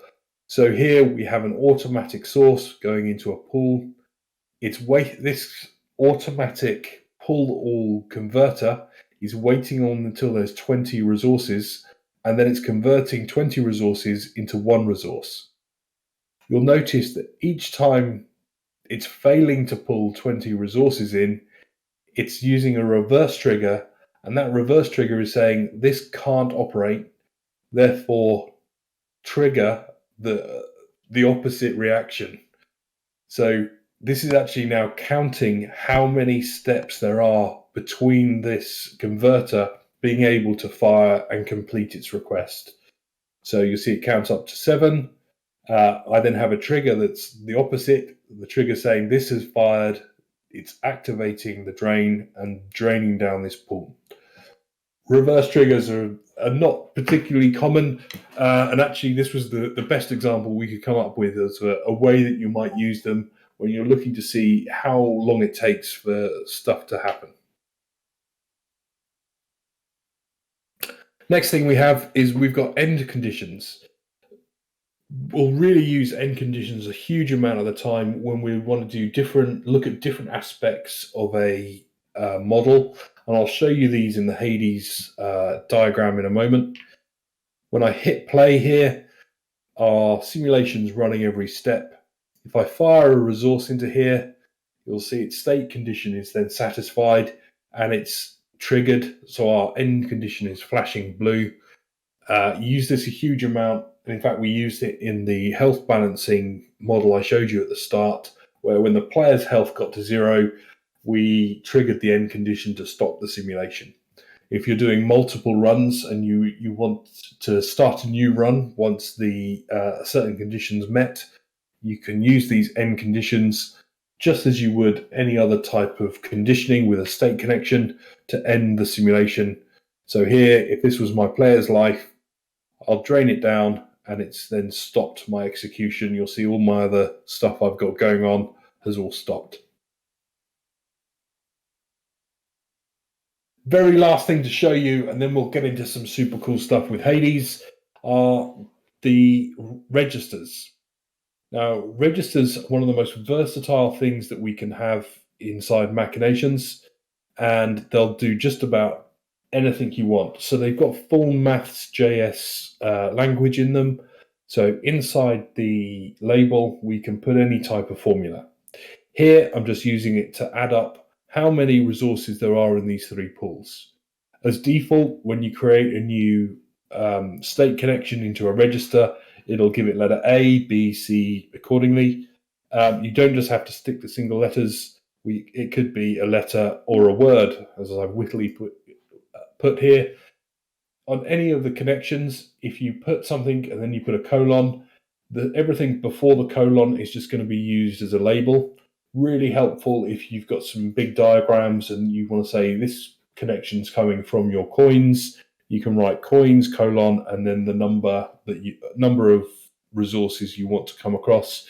Speaker 1: So here we have an automatic source going into a pool. This automatic pull all converter is waiting on until there's 20 resources, and then it's converting 20 resources into one resource. You'll notice that each time it's failing to pull 20 resources in, it's using a reverse trigger, and that reverse trigger is saying this can't operate, therefore trigger the opposite reaction. So this is actually now counting how many steps there are between this converter being able to fire and complete its request. So you'll see it counts up to 7. I then have a trigger that's the opposite. The trigger saying this has fired, it's activating the drain and draining down this pool. Reverse triggers are not particularly common, and actually this was the best example we could come up with as a way that you might use them when you're looking to see how long it takes for stuff to happen. Next thing we have is we've got end conditions. We'll really use end conditions a huge amount of the time when we want to do look at different aspects of a model, and I'll show you these in the Hades diagram in a moment. When I hit play here, our simulation's running every step. If I fire a resource into here, you'll see its state condition is then satisfied and it's triggered, so our end condition is flashing blue. Use this a huge amount. In fact, we used it in the health balancing model I showed you at the start, where when the player's health got to 0, we triggered the end condition to stop the simulation. If you're doing multiple runs and you want to start a new run once the certain conditions met, You can use these end conditions just as you would any other type of conditioning with a state connection to end the simulation. So here, if this was my player's life, I'll drain it down and it's then stopped my execution. You'll see all my other stuff I've got going on has all stopped. Very last thing to show you, and then we'll get into some super cool stuff with Hades, are the registers. Now, registers are one of the most versatile things that we can have inside Machinations, and they'll do just about anything you want. So they've got full maths.js language in them. So inside the label, we can put any type of formula. Here, I'm just using it to add up how many resources there are in these three pools. As default, when you create a new state connection into a register, it'll give it letter A, B, C accordingly. You don't just have to stick the single letters. It could be a letter or a word, as I've wittily put here. On any of the connections, if you put something and then you put a colon, everything before the colon is just going to be used as a label. Really helpful if you've got some big diagrams and you want to say this connection's coming from your coins. You can write coins, colon, and then the number of resources you want to come across.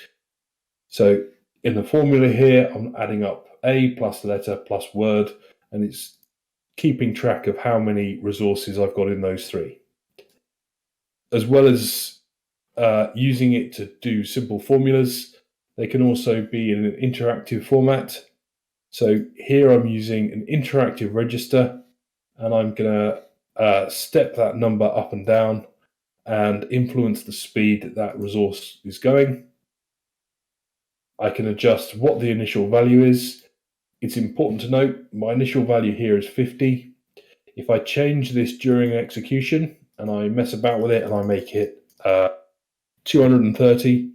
Speaker 1: So in the formula here, I'm adding up A plus letter plus word, and it's keeping track of how many resources I've got in those three. As well as using it to do simple formulas, they can also be in an interactive format. So here I'm using an interactive register, and I'm going to step that number up and down and influence the speed that resource is going. I can adjust what the initial value is. It's important to note my initial value here is 50. If I change this during execution and I mess about with it and I make it 230,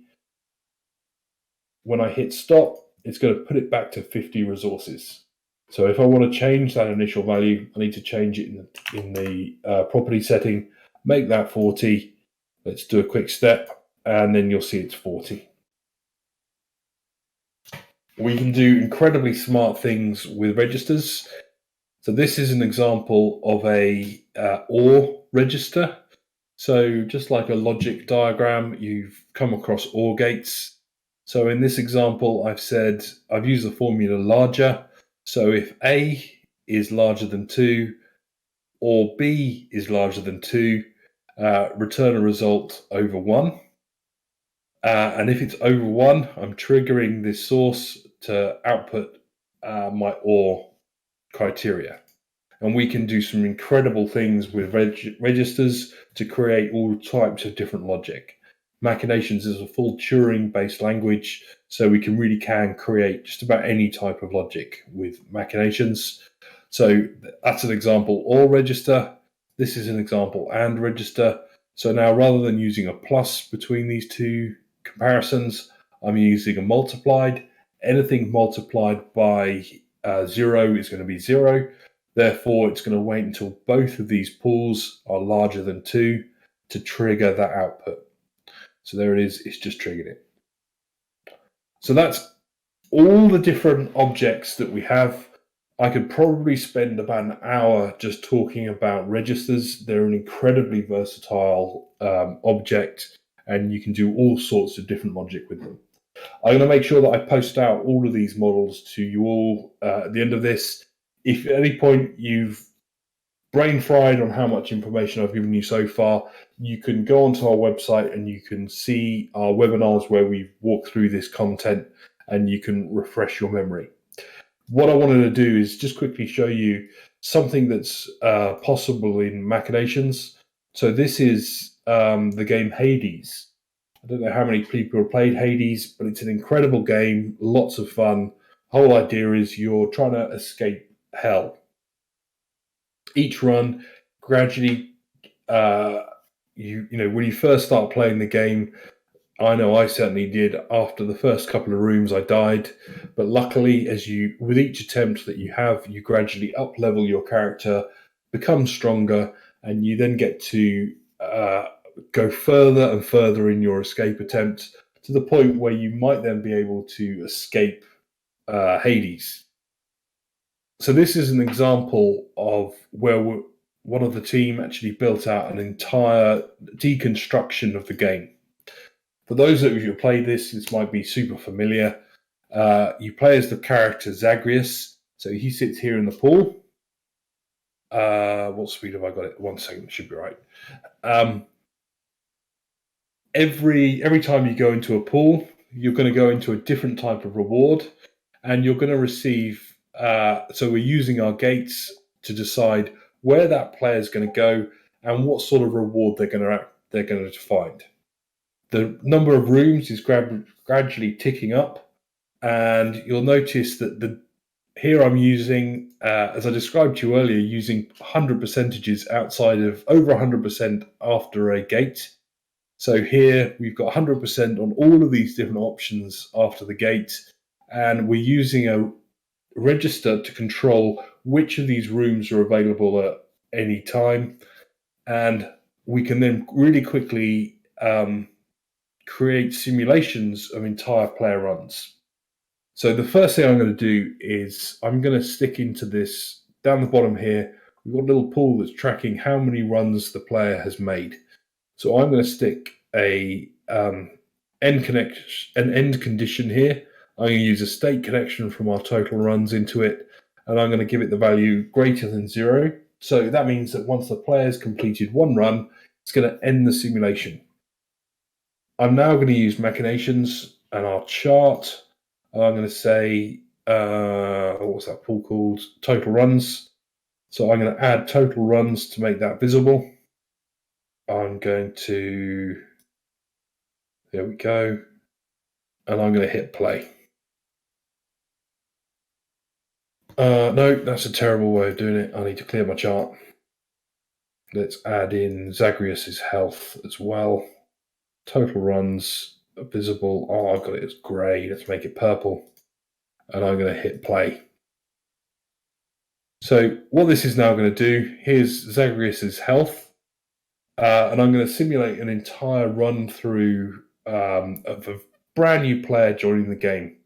Speaker 1: when I hit stop, it's going to put it back to 50 resources. So if I want to change that initial value, I need to change it in the property setting, make that 40. Let's do a quick step, and then you'll see it's 40. We can do incredibly smart things with registers. So this is an example of a OR register. So just like a logic diagram, you've come across OR gates. So in this example, I've used the formula larger. So if A is larger than 2 or B is larger than 2, return a result over 1. And if it's over 1, I'm triggering this source to output my OR criteria. And we can do some incredible things with registers to create all types of different logic. Machinations is a full Turing-based language, so we really can create just about any type of logic with Machinations. So that's an example OR register. This is an example AND register. So now rather than using a plus between these two comparisons, I'm using a multiplied. Anything multiplied by 0 is going to be 0. Therefore, it's going to wait until both of these pools are larger than 2 to trigger that output. So there it is, it's just triggered it. So that's all the different objects that we have. I could probably spend about an hour just talking about registers. They're an incredibly versatile object, and you can do all sorts of different logic with them. I'm going to make sure that I post out all of these models to you all at the end of this. If at any point you've brain fried on how much information I've given you so far, you can go onto our website and you can see our webinars where we walk through this content and you can refresh your memory. What I wanted to do is just quickly show you something that's possible in Machinations. So this is the game Hades. I don't know how many people have played Hades, but it's an incredible game, lots of fun. The whole idea is you're trying to escape hell. Each run, gradually, when you first start playing the game, I know I certainly did. After the first couple of rooms, I died. But luckily, with each attempt that you have, you gradually up-level your character, become stronger, and you then get to go further and further in your escape attempt to the point where you might then be able to escape Hades. So this is an example of where one of the team actually built out an entire deconstruction of the game. For those of you who play this might be super familiar. You play as the character Zagreus. So he sits here in the pool. What speed have I got it? 1 second, should be right. Every time you go into a pool, you're going to go into a different type of reward, and you're going to receive. So we're using our gates to decide where that player is going to go and what sort of reward they're going to find. The number of rooms is gradually ticking up, and you'll notice that here I'm using, as I described to you earlier, using 100 percentages outside of over 100% after a gate. So here we've got 100% on all of these different options after the gate, and we're using a register to control which of these rooms are available at any time. And we can then really quickly create simulations of entire player runs. So the first thing I'm going to do is I'm going to stick into this down the bottom here. We've got a little pool that's tracking how many runs the player has made. So I'm going to stick an end condition here. I'm going to use a state connection from our total runs into it, and I'm going to give it the value greater than 0. So that means that once the player's completed one run, it's going to end the simulation. I'm now going to use Machinations and our chart. I'm going to say, what's that pool called? Total runs. So I'm going to add total runs to make that visible. I'm going to, there we go, and I'm going to hit play. No, that's a terrible way of doing it. I need to clear my chart. Let's add in Zagreus's health as well. Total runs are visible. Oh, I've got it as grey. Let's make it purple. And I'm going to hit play. So what this is now going to do, here's Zagreus's health. And I'm going to simulate an entire run through of a brand new player joining the game.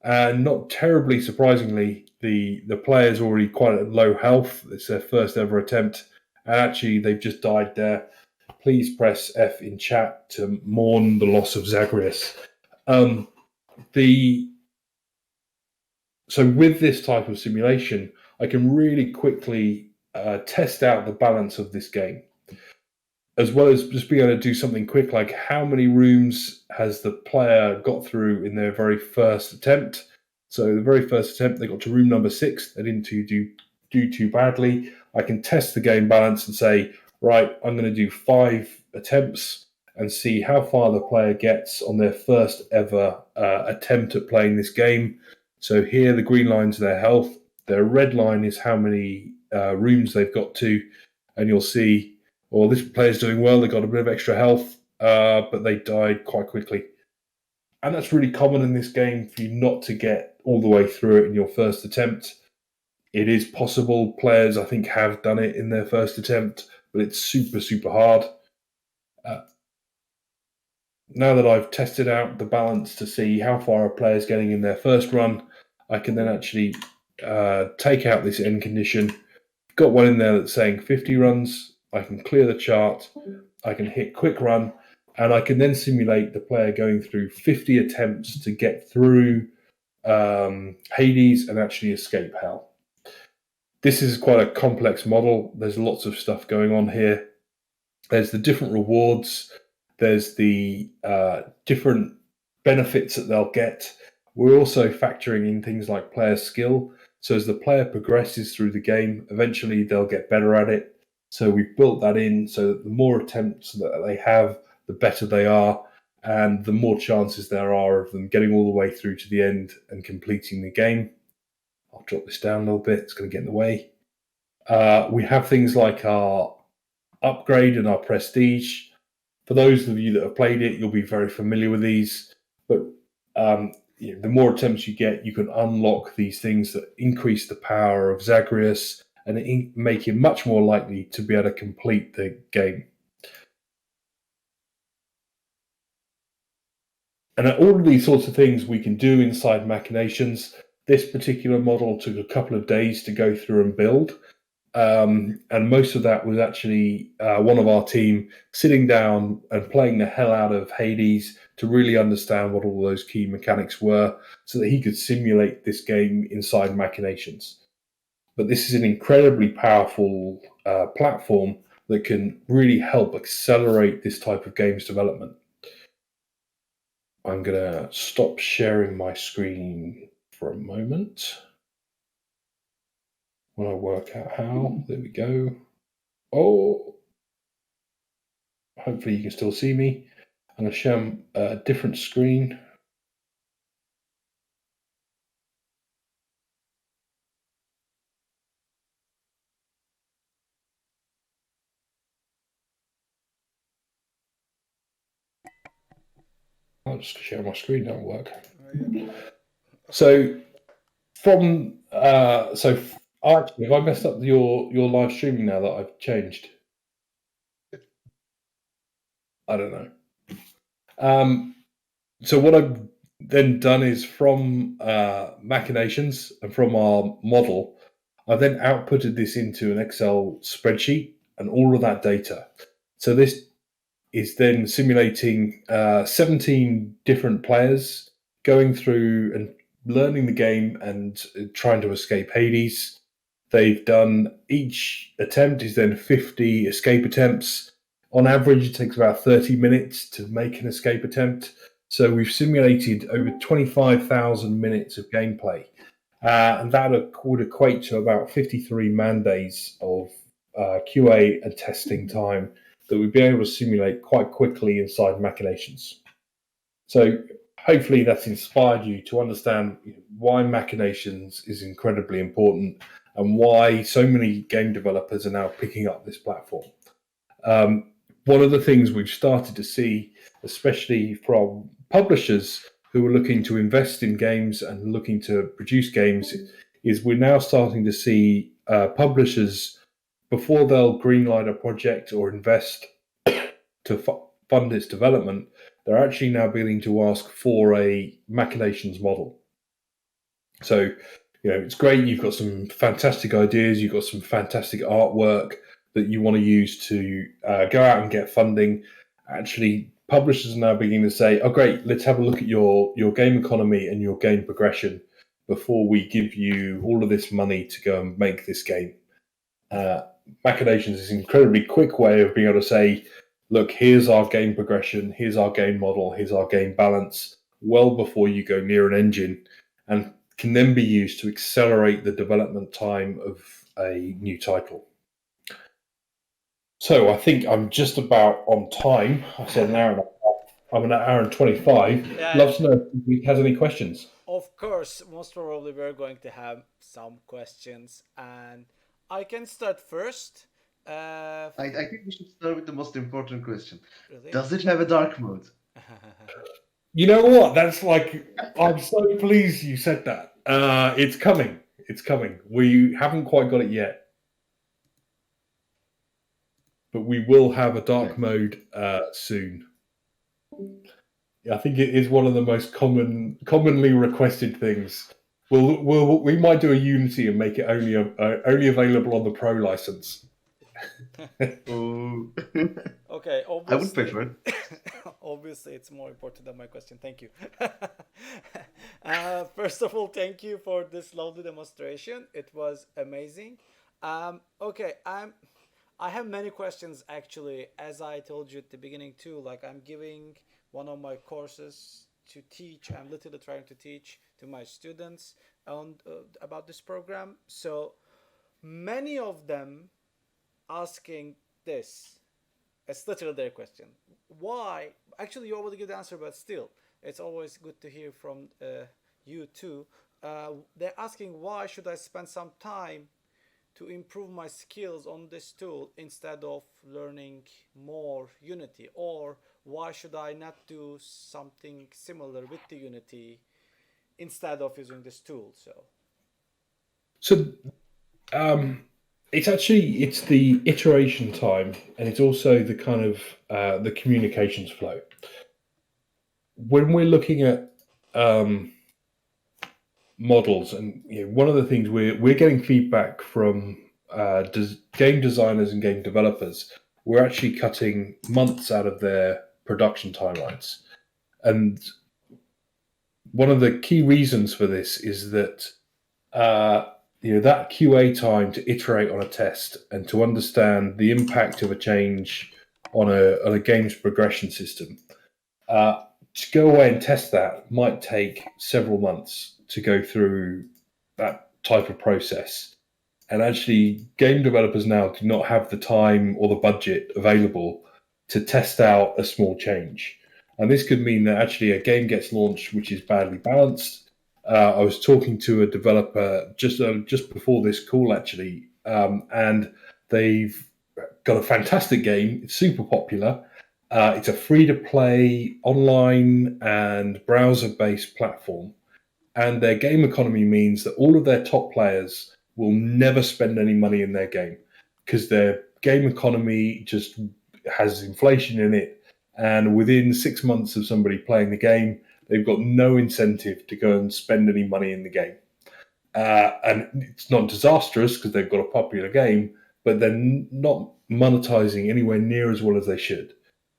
Speaker 1: And not terribly surprisingly, the player's already quite at low health. It's their first ever attempt. And actually, they've just died there. Please press F in chat to mourn the loss of Zagreus. So with this type of simulation, I can really quickly test out the balance of this game, as well as just being able to do something quick like how many rooms has the player got through in their very first attempt. So the very first attempt, they got to room number 6. They didn't do too badly. I can test the game balance and say, right, I'm going to do 5 attempts and see how far the player gets on their first ever attempt at playing this game. So here, the green line's their health. Their red line is how many rooms they've got to. And you'll see, well, this player's doing well. They got a bit of extra health, but they died quite quickly. And that's really common in this game for you not to get all the way through it in your first attempt. It is possible. Players, I think, have done it in their first attempt, but it's super, super hard. Now that I've tested out the balance to see how far a player's getting in their first run, I can then actually take out this end condition. Got one in there that's saying 50 runs. I can clear the chart. I can hit quick run, and I can then simulate the player going through 50 attempts to get through Hades and actually escape hell. This is quite a complex model. There's lots of stuff going on here. There's the different rewards. There's the different benefits that they'll get. We're also factoring in things like player skill. So as the player progresses through the game, eventually they'll get better at it. So we've built that in so that the more attempts that they have, the better they are, and the more chances there are of them getting all the way through to the end and completing the game. I'll drop this down a little bit. It's going to get in the way. We have things like our upgrade and our prestige. For those of you that have played it, you'll be very familiar with these. But the more attempts you get, you can unlock these things that increase the power of Zagreus and make him much more likely to be able to complete the game. And all of these sorts of things we can do inside Machinations. This particular model took a couple of days to go through and build. And most of that was actually one of our team sitting down and playing the hell out of Hades to really understand what all those key mechanics were so that he could simulate this game inside Machinations. But this is an incredibly powerful platform that can really help accelerate this type of games development. I'm going to stop sharing my screen for a moment. When I work out how, there we go. Oh, hopefully you can still see me. I'm going to share a different screen. I'll just share my screen, that'll work.
Speaker 3: Yeah.
Speaker 1: So from actually, have I messed up your live streaming now that I've changed? I don't know. So what I've then done is from Machinations and from our model, I've then outputted this into an Excel spreadsheet and all of that data. So this is then simulating 17 different players going through and learning the game and trying to escape Hades. They've done, each attempt is then 50 escape attempts. On average, it takes about 30 minutes to make an escape attempt. So we've simulated over 25,000 minutes of gameplay. And that would equate to about 53 man days of QA and testing time that we'd be able to simulate quite quickly inside Machinations. So hopefully that's inspired you to understand why Machinations is incredibly important and why so many game developers are now picking up this platform. One of the things we've started to see, especially from publishers who are looking to invest in games and looking to produce games, is we're now starting to see publishers, before they'll greenlight a project or invest to fund its development, they're actually now beginning to ask for a Machinations model. So, it's great. You've got some fantastic ideas. You've got some fantastic artwork that you want to use to go out and get funding. Actually, publishers are now beginning to say, "Oh, great! Let's have a look at your game economy and your game progression before we give you all of this money to go and make this game." Machinations is an incredibly quick way of being able to say, "Look, here's our game progression. Here's our game model. Here's our game balance." Well before you go near an engine, and can then be used to accelerate the development time of a new title. So I think I'm just about on time. I said an hour and a half. I'm an hour and 25.
Speaker 3: Yeah.
Speaker 1: Love to know if he has any questions.
Speaker 3: Of course, most probably we're going to have some questions, and I can start first.
Speaker 2: I think we should start with the most important question.
Speaker 3: Really?
Speaker 2: Does it have a dark mode?
Speaker 1: You know what? That's I'm so pleased you said that. It's coming. It's coming. We haven't quite got it yet, but we will have a dark mode soon. I think it is one of the most commonly requested things. We might do a Unity and make it only available on the Pro license.
Speaker 2: Oh.
Speaker 3: Okay, obviously,
Speaker 2: I would pay for it.
Speaker 3: Obviously, it's more important than my question. Thank you. First of all, thank you for this lovely demonstration. It was amazing. Okay, I have many questions actually. As I told you at the beginning too, like I'm giving one of my courses to teach. I'm literally trying to teach to my students on about this program. So many of them asking this. It's literally their question. Why? Actually, you already give the answer, but still, it's always good to hear from you too. They're asking why should I spend some time to improve my skills on this tool instead of learning more Unity, or why should I not do something similar with the Unity instead of using this tool?
Speaker 1: So it's the iteration time, and it's also the kind of the communications flow. when we're looking at models, and one of the things we're getting feedback from game designers and game developers, we're actually cutting months out of their production timelines. And one of the key reasons for this is that that QA time to iterate on a test and to understand the impact of a change on a game's progression system, to go away and test that might take several months to go through that type of process. And actually, game developers now do not have the time or the budget available to test out a small change. And this could mean that actually a game gets launched which is badly balanced. I was talking to a developer just before this call, actually, and they've got a fantastic game. It's super popular. It's a free-to-play online and browser-based platform. And their game economy means that all of their top players will never spend any money in their game because their game economy just has inflation in it. And within 6 months of somebody playing the game, they've got no incentive to go and spend any money in the game. And it's not disastrous because they've got a popular game, but they're not monetizing anywhere near as well as they should.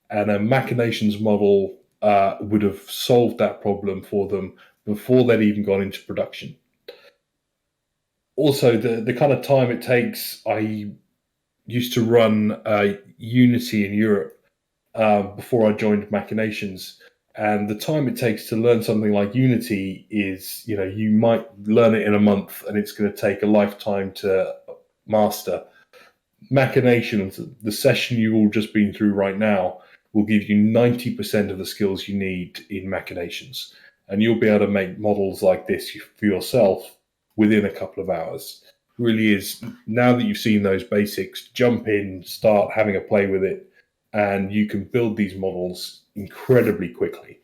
Speaker 1: And a Machinations model would have solved that problem for them before they'd even gone into production. Also, the kind of time it takes, I used to run Unity in Europe before I joined Machinations. And the time it takes to learn something like Unity is, you might learn it in a month and it's going to take a lifetime to master. Machinations, the session you've all just been through right now, will give you 90% of the skills you need in Machinations. And you'll be able to make models like this for yourself within a couple of hours. It really is, now that you've seen those basics, jump in, start having a play with it, and you can build these models incredibly quickly.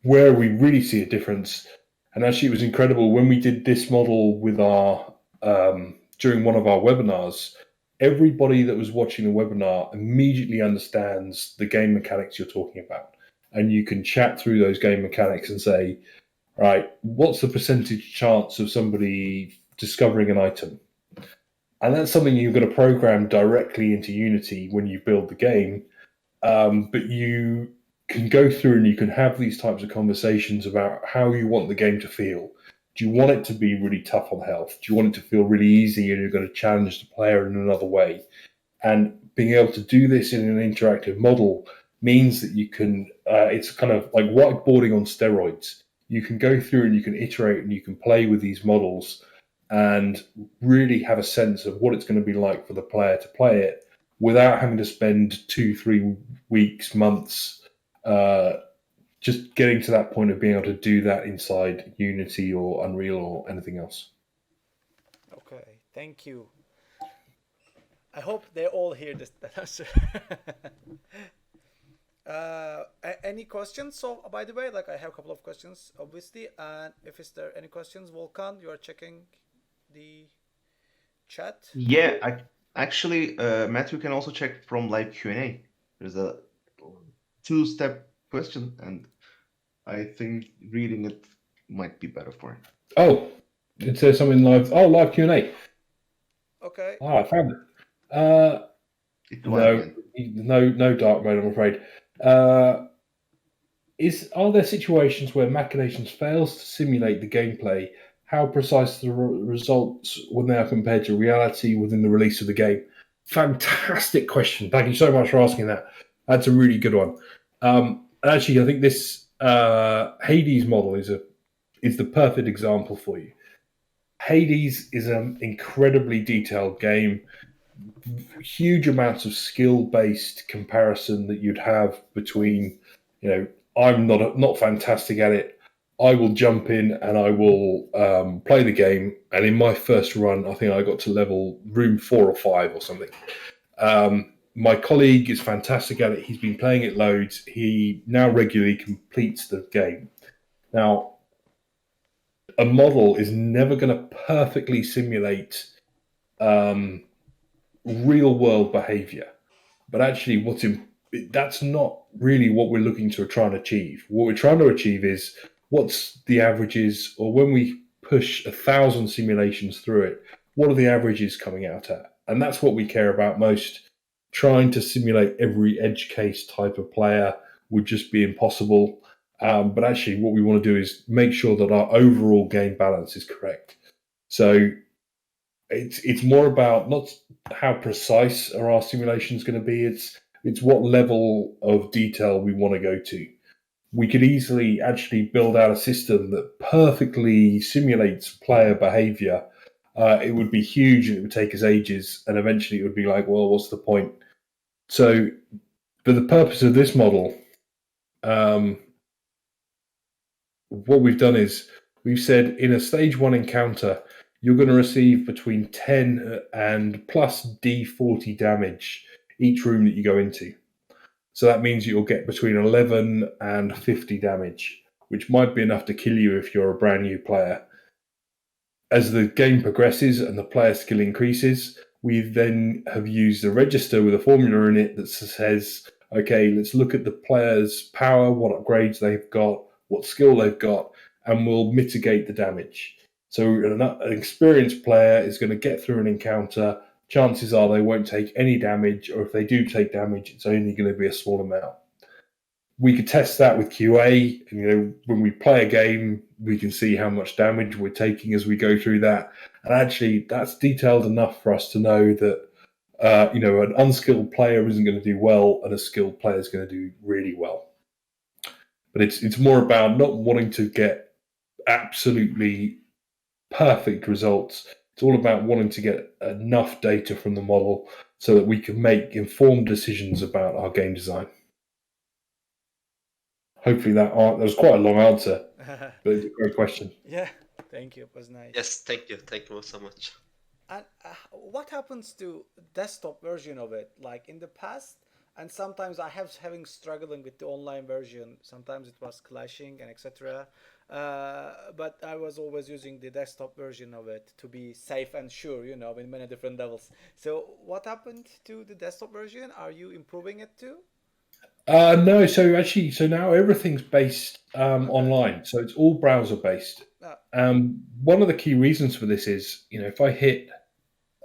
Speaker 1: Where we really see a difference, and actually it was incredible, when we did this model with our during one of our webinars, everybody that was watching the webinar immediately understands the game mechanics you're talking about. And you can chat through those game mechanics and say, right, what's the percentage chance of somebody discovering an item? And that's something you're going to program directly into Unity when you build the game. But you can go through and you can have these types of conversations about how you want the game to feel. Do you want it to be really tough on health? Do you want it to feel really easy and you're going to challenge the player in another way? And being able to do this in an interactive model means that you can, it's kind of like whiteboarding on steroids. You can go through and you can iterate and you can play with these models and really have a sense of what it's going to be like for the player to play it without having to spend 2-3 weeks, months, just getting to that point of being able to do that inside Unity or Unreal or anything else.
Speaker 3: Okay, thank you. I hope they all hear that answer. Any questions? So, by the way, I have a couple of questions, obviously, and if there any questions, Volkan, you are checking the chat.
Speaker 2: Yeah, actually, Matthew can also check from live Q&A. There's a 2-step question, and I think reading it might be better for him.
Speaker 1: Oh, it says something live. Oh, live Q&A.
Speaker 3: Okay.
Speaker 1: Oh, I found it. No dark mode, I'm afraid. Are there situations where Machinations fails to simulate the gameplay? How precise the results when they are compared to reality within the release of the game? Fantastic question. Thank you so much for asking that. That's a really good one. Actually, I think this Hades model is the perfect example for you. Hades is an incredibly detailed game, huge amounts of skill-based comparison that you'd have between, I'm not fantastic at it. I will jump in and I will play the game. And in my first run, I think I got to level room 4 or 5 or something. My colleague is fantastic at it. He's been playing it loads. He now regularly completes the game. Now, a model is never going to perfectly simulate real-world behavior. But actually, what's that's not really what we're looking to try and achieve. What we're trying to achieve is what's the averages, or when we push 1,000 simulations through it, what are the averages coming out at? And that's what we care about most. Trying to simulate every edge case type of player would just be impossible. But actually, what we want to do is make sure that our overall game balance is correct. So it's more about not how precise are our simulations going to be. It's what level of detail we want to go to. We could easily actually build out a system that perfectly simulates player behavior. It would be huge and it would take us ages, and eventually it would be like, well, what's the point? So, for the purpose of this model, what we've done is we've said in a stage 1 encounter, you're going to receive between 10 and plus D40 damage each room that you go into. So that means you'll get between 11 and 50 damage, which might be enough to kill you if you're a brand new player. As the game progresses and the player skill increases, we then have used a register with a formula in it that says, okay, let's look at the player's power, what upgrades they've got, what skill they've got, and we'll mitigate the damage. So an experienced player is going to get through an encounter. Chances are they won't take any damage, or if they do take damage, it's only going to be a small amount. We could test that with QA. And, when we play a game, we can see how much damage we're taking as we go through that. And actually, that's detailed enough for us to know that an unskilled player isn't going to do well, and a skilled player is going to do really well. But it's more about not wanting to get absolutely perfect results. It's all about wanting to get enough data from the model so that we can make informed decisions about our game design. Hopefully that was quite a long answer, but it's a great question.
Speaker 3: Yeah, thank you. It was nice.
Speaker 4: Yes, thank you so much.
Speaker 3: And what happens to desktop version of it? Like in the past, and sometimes I have having struggling with the online version. Sometimes it was clashing and etc. But I was always using the desktop version of it to be safe and sure, in many different levels. So what happened to the desktop version? Are you improving it too?
Speaker 1: No, so now everything's based online, so it's all browser based. One of the key reasons for this is, if I hit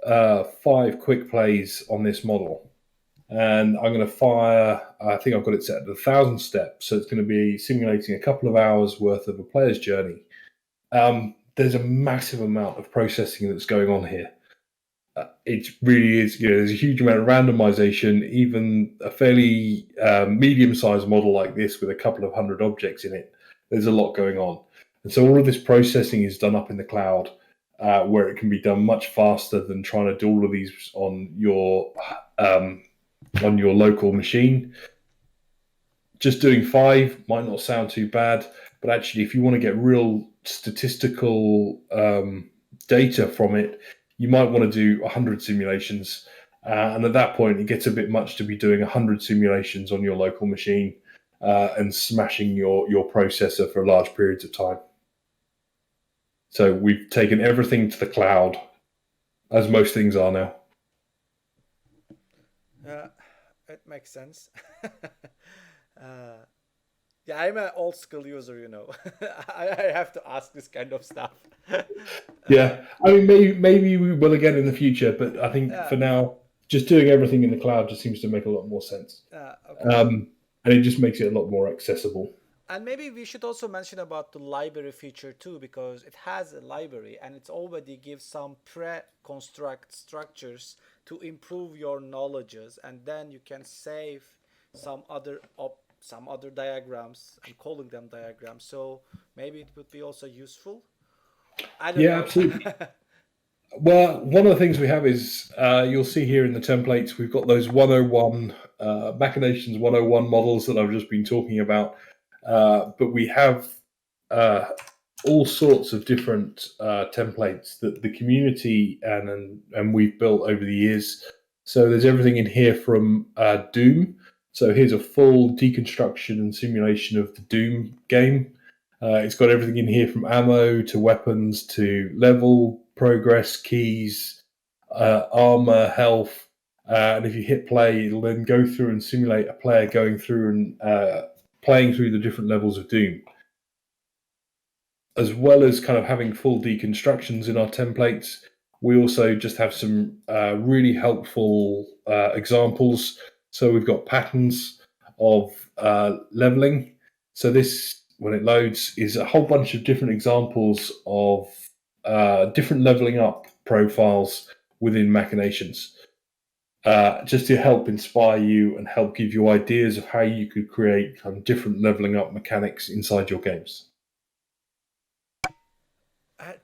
Speaker 1: 5 quick plays on this model, and I'm going to fire, I think I've got it set at 1,000 steps, so it's going to be simulating a couple of hours worth of a player's journey. There's a massive amount of processing that's going on here. It really is, there's a huge amount of randomization. Even a fairly medium-sized model like this with a couple of 100 objects in it, there's a lot going on. And so all of this processing is done up in the cloud, where it can be done much faster than trying to do all of these on your local machine. Just doing 5 might not sound too bad, but actually, if you want to get real statistical data from it, you might want to do 100 simulations. And at that point, it gets a bit much to be doing 100 simulations on your local machine and smashing your processor for large periods of time. So we've taken everything to the cloud, as most things are now.
Speaker 3: It makes sense. Yeah, I'm an old school user, I have to ask this kind of stuff.
Speaker 1: Yeah, I mean, maybe we will again in the future, but I think for now, just doing everything in the cloud just seems to make a lot more sense.
Speaker 3: Okay.
Speaker 1: And it just makes it a lot more accessible.
Speaker 3: And maybe we should also mention about the library feature too, because it has a library and it already gives some pre-construct structures to improve your knowledges, and then you can save some other diagrams and calling them diagrams. So maybe it would be also useful. I don't know.
Speaker 1: Absolutely. Well, one of the things we have is you'll see here in the templates, we've got those 101 Machinations 101 models that I've just been talking about. But we have all sorts of different templates that the community and we've built over the years. So there's everything in here from Doom. So here's a full deconstruction and simulation of the Doom game. It's got everything in here from ammo to weapons to level, progress, keys, armor, health. and if you hit play, it'll then go through and simulate a player going through and playing through the different levels of Doom, as well as kind of having full deconstructions in our templates. We also just have some really helpful examples. So we've got patterns of leveling. So this, when it loads, is a whole bunch of different examples of different leveling up profiles within Machinations, just to help inspire you and help give you ideas of how you could create kind of different leveling up mechanics inside your games.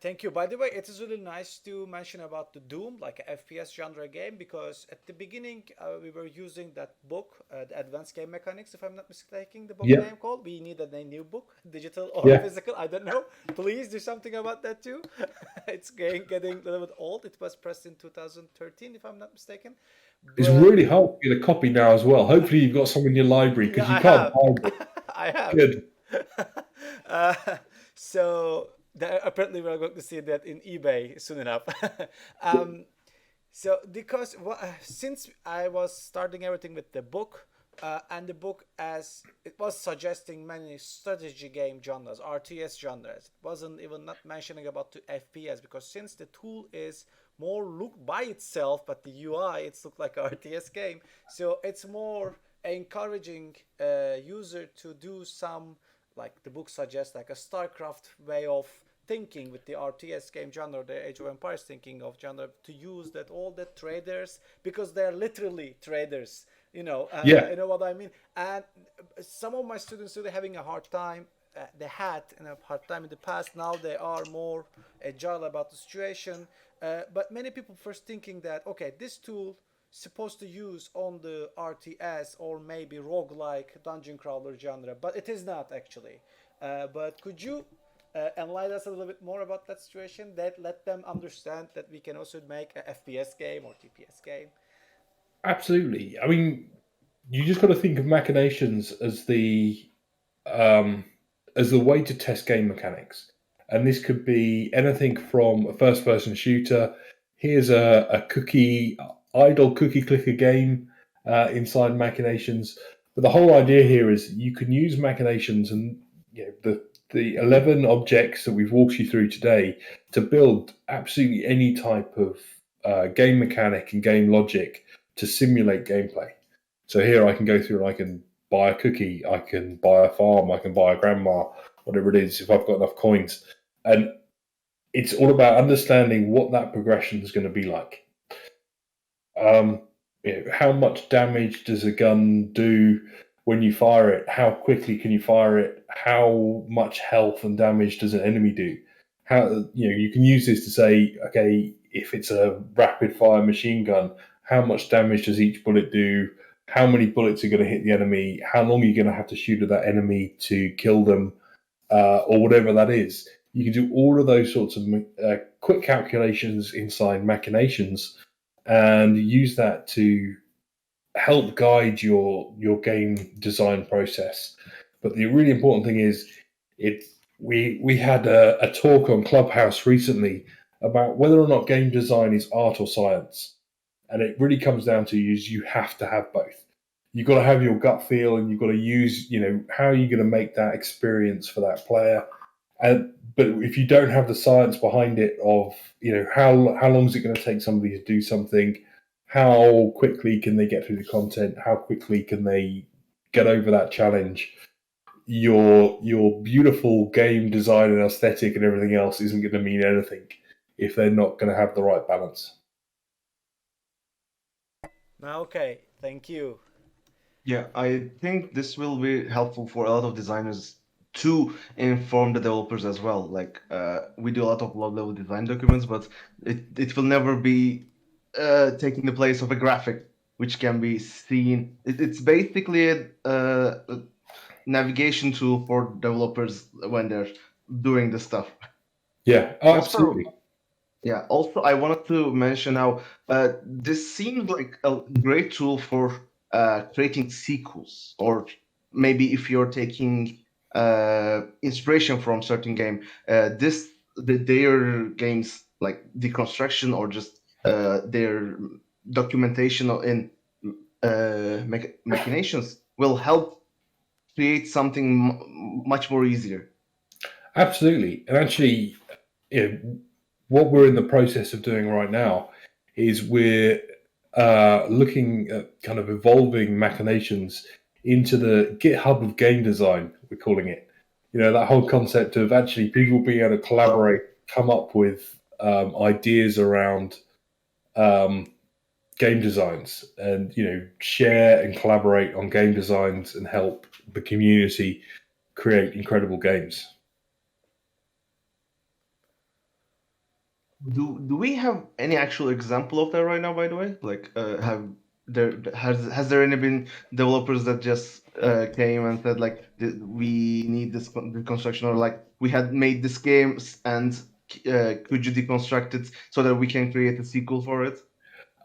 Speaker 3: Thank you. By the way, it is really nice to mention about the Doom, like a FPS genre game, because at the beginning we were using that book, the Advanced Game Mechanics, if I'm not mistaken, the book
Speaker 1: Yeah.
Speaker 3: name called. We needed a new book, digital or
Speaker 1: Yeah.
Speaker 3: physical, I don't know. Please do something about that too. It's getting a little bit old. It was pressed in 2013, if I'm not mistaken.
Speaker 1: It's
Speaker 3: But
Speaker 1: really hard to get a copy now as well. Hopefully, you've got some in your library because
Speaker 3: yeah,
Speaker 1: you
Speaker 3: I
Speaker 1: can't
Speaker 3: have.
Speaker 1: buy them.
Speaker 3: I have.
Speaker 1: Good.
Speaker 3: uh, so apparently we're going to see that in eBay soon enough. um, so because since I was starting everything with the book, and the book as it was suggesting many strategy game genres, RTS genres. It wasn't even not mentioning about the FPS, because since the tool is more look by itself, but the UI it's looked like a RTS game, so it's more encouraging user to do some, like the book suggests, like a StarCraft way of thinking with the RTS game genre, the Age of Empires thinking of genre, to use that all the traders, because they're literally traders.
Speaker 1: Yeah.
Speaker 3: You know what I mean. And some of my students are having a hard time. They had a hard time in the past. Now they are more agile about the situation. But many people first thinking that, okay, this tool supposed to use on the RTS or maybe roguelike dungeon crawler genre, but it is not actually. But could you enlighten us a little bit more about that situation? That let them understand that we can also make a FPS game or TPS game.
Speaker 1: Absolutely. I mean, you just got to think of Machinations um, as the way to test game mechanics, and this could be anything from a first-person shooter. Here's a idle cookie clicker game inside Machinations. But the whole idea here is you can use Machinations and the 11 objects that we've walked you through today to build absolutely any type of game mechanic and game logic to simulate gameplay. So here I can go through and I can buy a cookie, I can buy a farm, I can buy a grandma, whatever it is, if I've got enough coins. And it's all about understanding what that progression is going to be like. How much damage does a gun do when you fire it? How quickly can you fire it? How much health and damage does an enemy do? You can use this to say, okay, if it's a rapid fire machine gun, how much damage does each bullet do? How many bullets are going to hit the enemy? How long are you going to have to shoot at that enemy to kill them, or whatever that is? You can do all of those sorts of quick calculations inside Machinations and use that to help guide your game design process. But the really important thing is, we had a talk on Clubhouse recently about whether or not game design is art or science, and it really comes down to you have to have both. You've got to have your gut feel, and you've got to use how are you going to make that experience for that player. But if you don't have the science behind it of how long is it going to take somebody to do something, how quickly can they get through the content, how quickly can they get over that challenge, your beautiful game design and aesthetic and everything else isn't going to mean anything if they're not going to have the right balance.
Speaker 3: Okay, thank you.
Speaker 2: Yeah, I think this will be helpful for a lot of designers to inform the developers as well. Like we do a lot of low-level design documents, but it will never be taking the place of a graphic, which can be seen. It's basically a navigation tool for developers when they're doing the stuff.
Speaker 1: Yeah, absolutely.
Speaker 2: Yeah, also I wanted to mention how this seems like a great tool for creating sequels, or maybe if you're taking inspiration from certain game, their games like deconstruction or just their documentation in Machinations will help create something much more easier.
Speaker 1: Absolutely. And actually, what we're in the process of doing right now is we're looking at kind of evolving Machinations into the GitHub of game design, we're calling it. That whole concept of actually people being able to collaborate, come up with ideas around game designs, and share and collaborate on game designs and help the community create incredible games.
Speaker 2: Do we have any actual example of that right now? By the way, like has there any been developers that just came and said like we need this construction, or like we had made this game and could you deconstruct it so that we can create a sequel for it?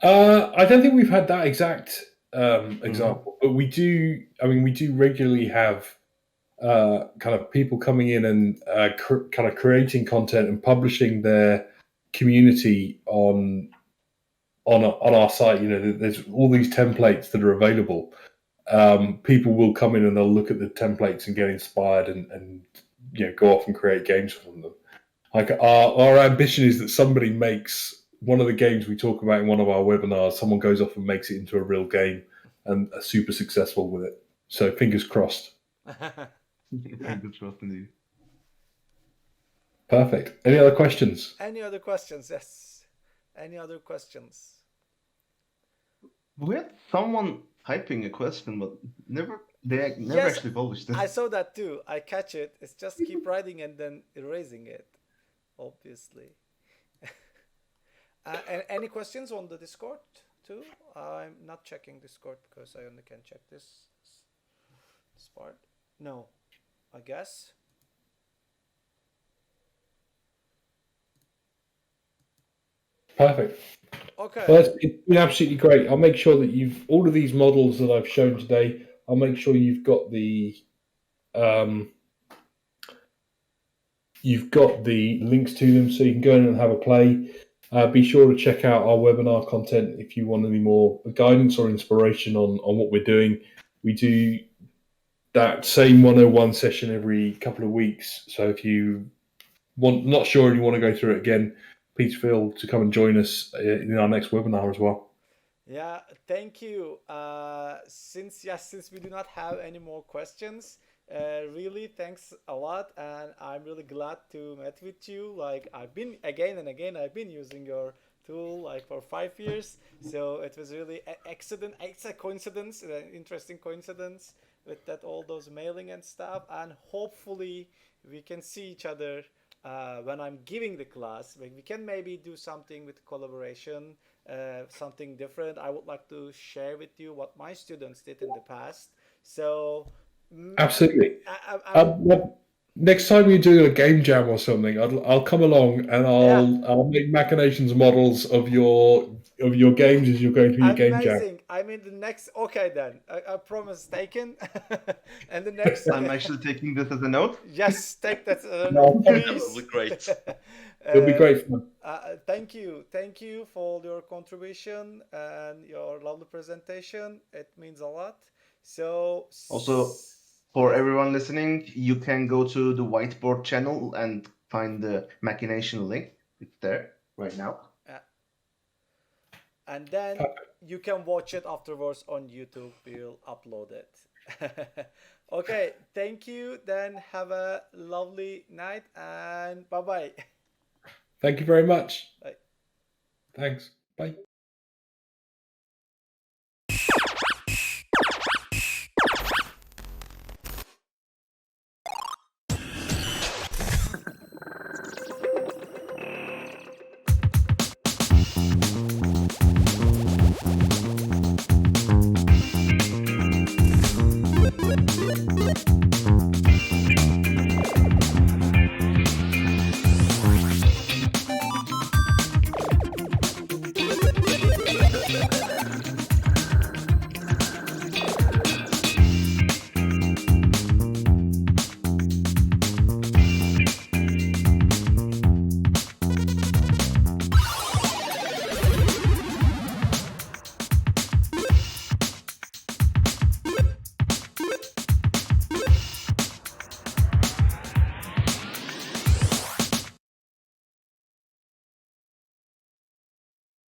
Speaker 1: I don't think we've had that exact example, but we do. I mean, we do regularly have kind of people coming in and kind of creating content and publishing their community on our site. There's all these templates that are available. People will come in and they'll look at the templates and get inspired and go off and create games from them. Like our ambition is that somebody makes one of the games we talk about in one of our webinars. Someone goes off and makes it into a real game and are super successful with it. So fingers crossed.
Speaker 2: Fingers crossed indeed.
Speaker 1: Perfect. Any other questions?
Speaker 3: Any other questions? Yes. Any other questions?
Speaker 2: We had someone typing a question, but they never
Speaker 3: Yes,
Speaker 2: actually published it.
Speaker 3: I saw that too. I catch it. It's just keep writing and then erasing it, obviously. And any questions on the Discord too? I'm not checking Discord because I only can check this part. No, I guess.
Speaker 1: Perfect.
Speaker 3: Okay.
Speaker 1: Well, it's been absolutely great. I'll make sure that all of these models that I've shown today, I'll make sure you've got the links to them so you can go in and have a play. Be sure to check out our webinar content if you want any more guidance or inspiration on what we're doing. We do that same 101 session every couple of weeks. So if you not sure and you want to go through it again, please feel to come and join us in our next webinar as well.
Speaker 3: Yeah, thank you. Since we do not have any more questions, really thanks a lot, and I'm really glad to meet with you. Like I've been again and again, I've been using your tool like for 5 years, so it was really accident. It's a coincidence, an interesting coincidence with that all those mailing and stuff, and hopefully we can see each other when I'm giving the class. We can maybe do something with collaboration. Something different. I would like to share with you what my students did in the past. So,
Speaker 1: absolutely. Next time you're doing a game jam or something, I'll come along and I'll make Machinations models of your games as you're going through your game jam.
Speaker 3: Amazing. I mean, the next. Okay, then I promise taken. And the next.
Speaker 2: I'm actually taking this as a note.
Speaker 3: Yes, take that.
Speaker 1: No,
Speaker 3: Please.
Speaker 4: That would be great.
Speaker 1: It'll be great fun.
Speaker 3: Thank you for your contribution and your lovely presentation. It means a lot. So
Speaker 2: also, for everyone listening, you can go to the whiteboard channel and find the Machination link. It's there right now.
Speaker 3: And then you can watch it afterwards on YouTube. We'll upload it. Okay, thank you. Then have a lovely night and bye-bye.
Speaker 1: Thank you very much.
Speaker 3: Bye.
Speaker 1: Thanks. Bye.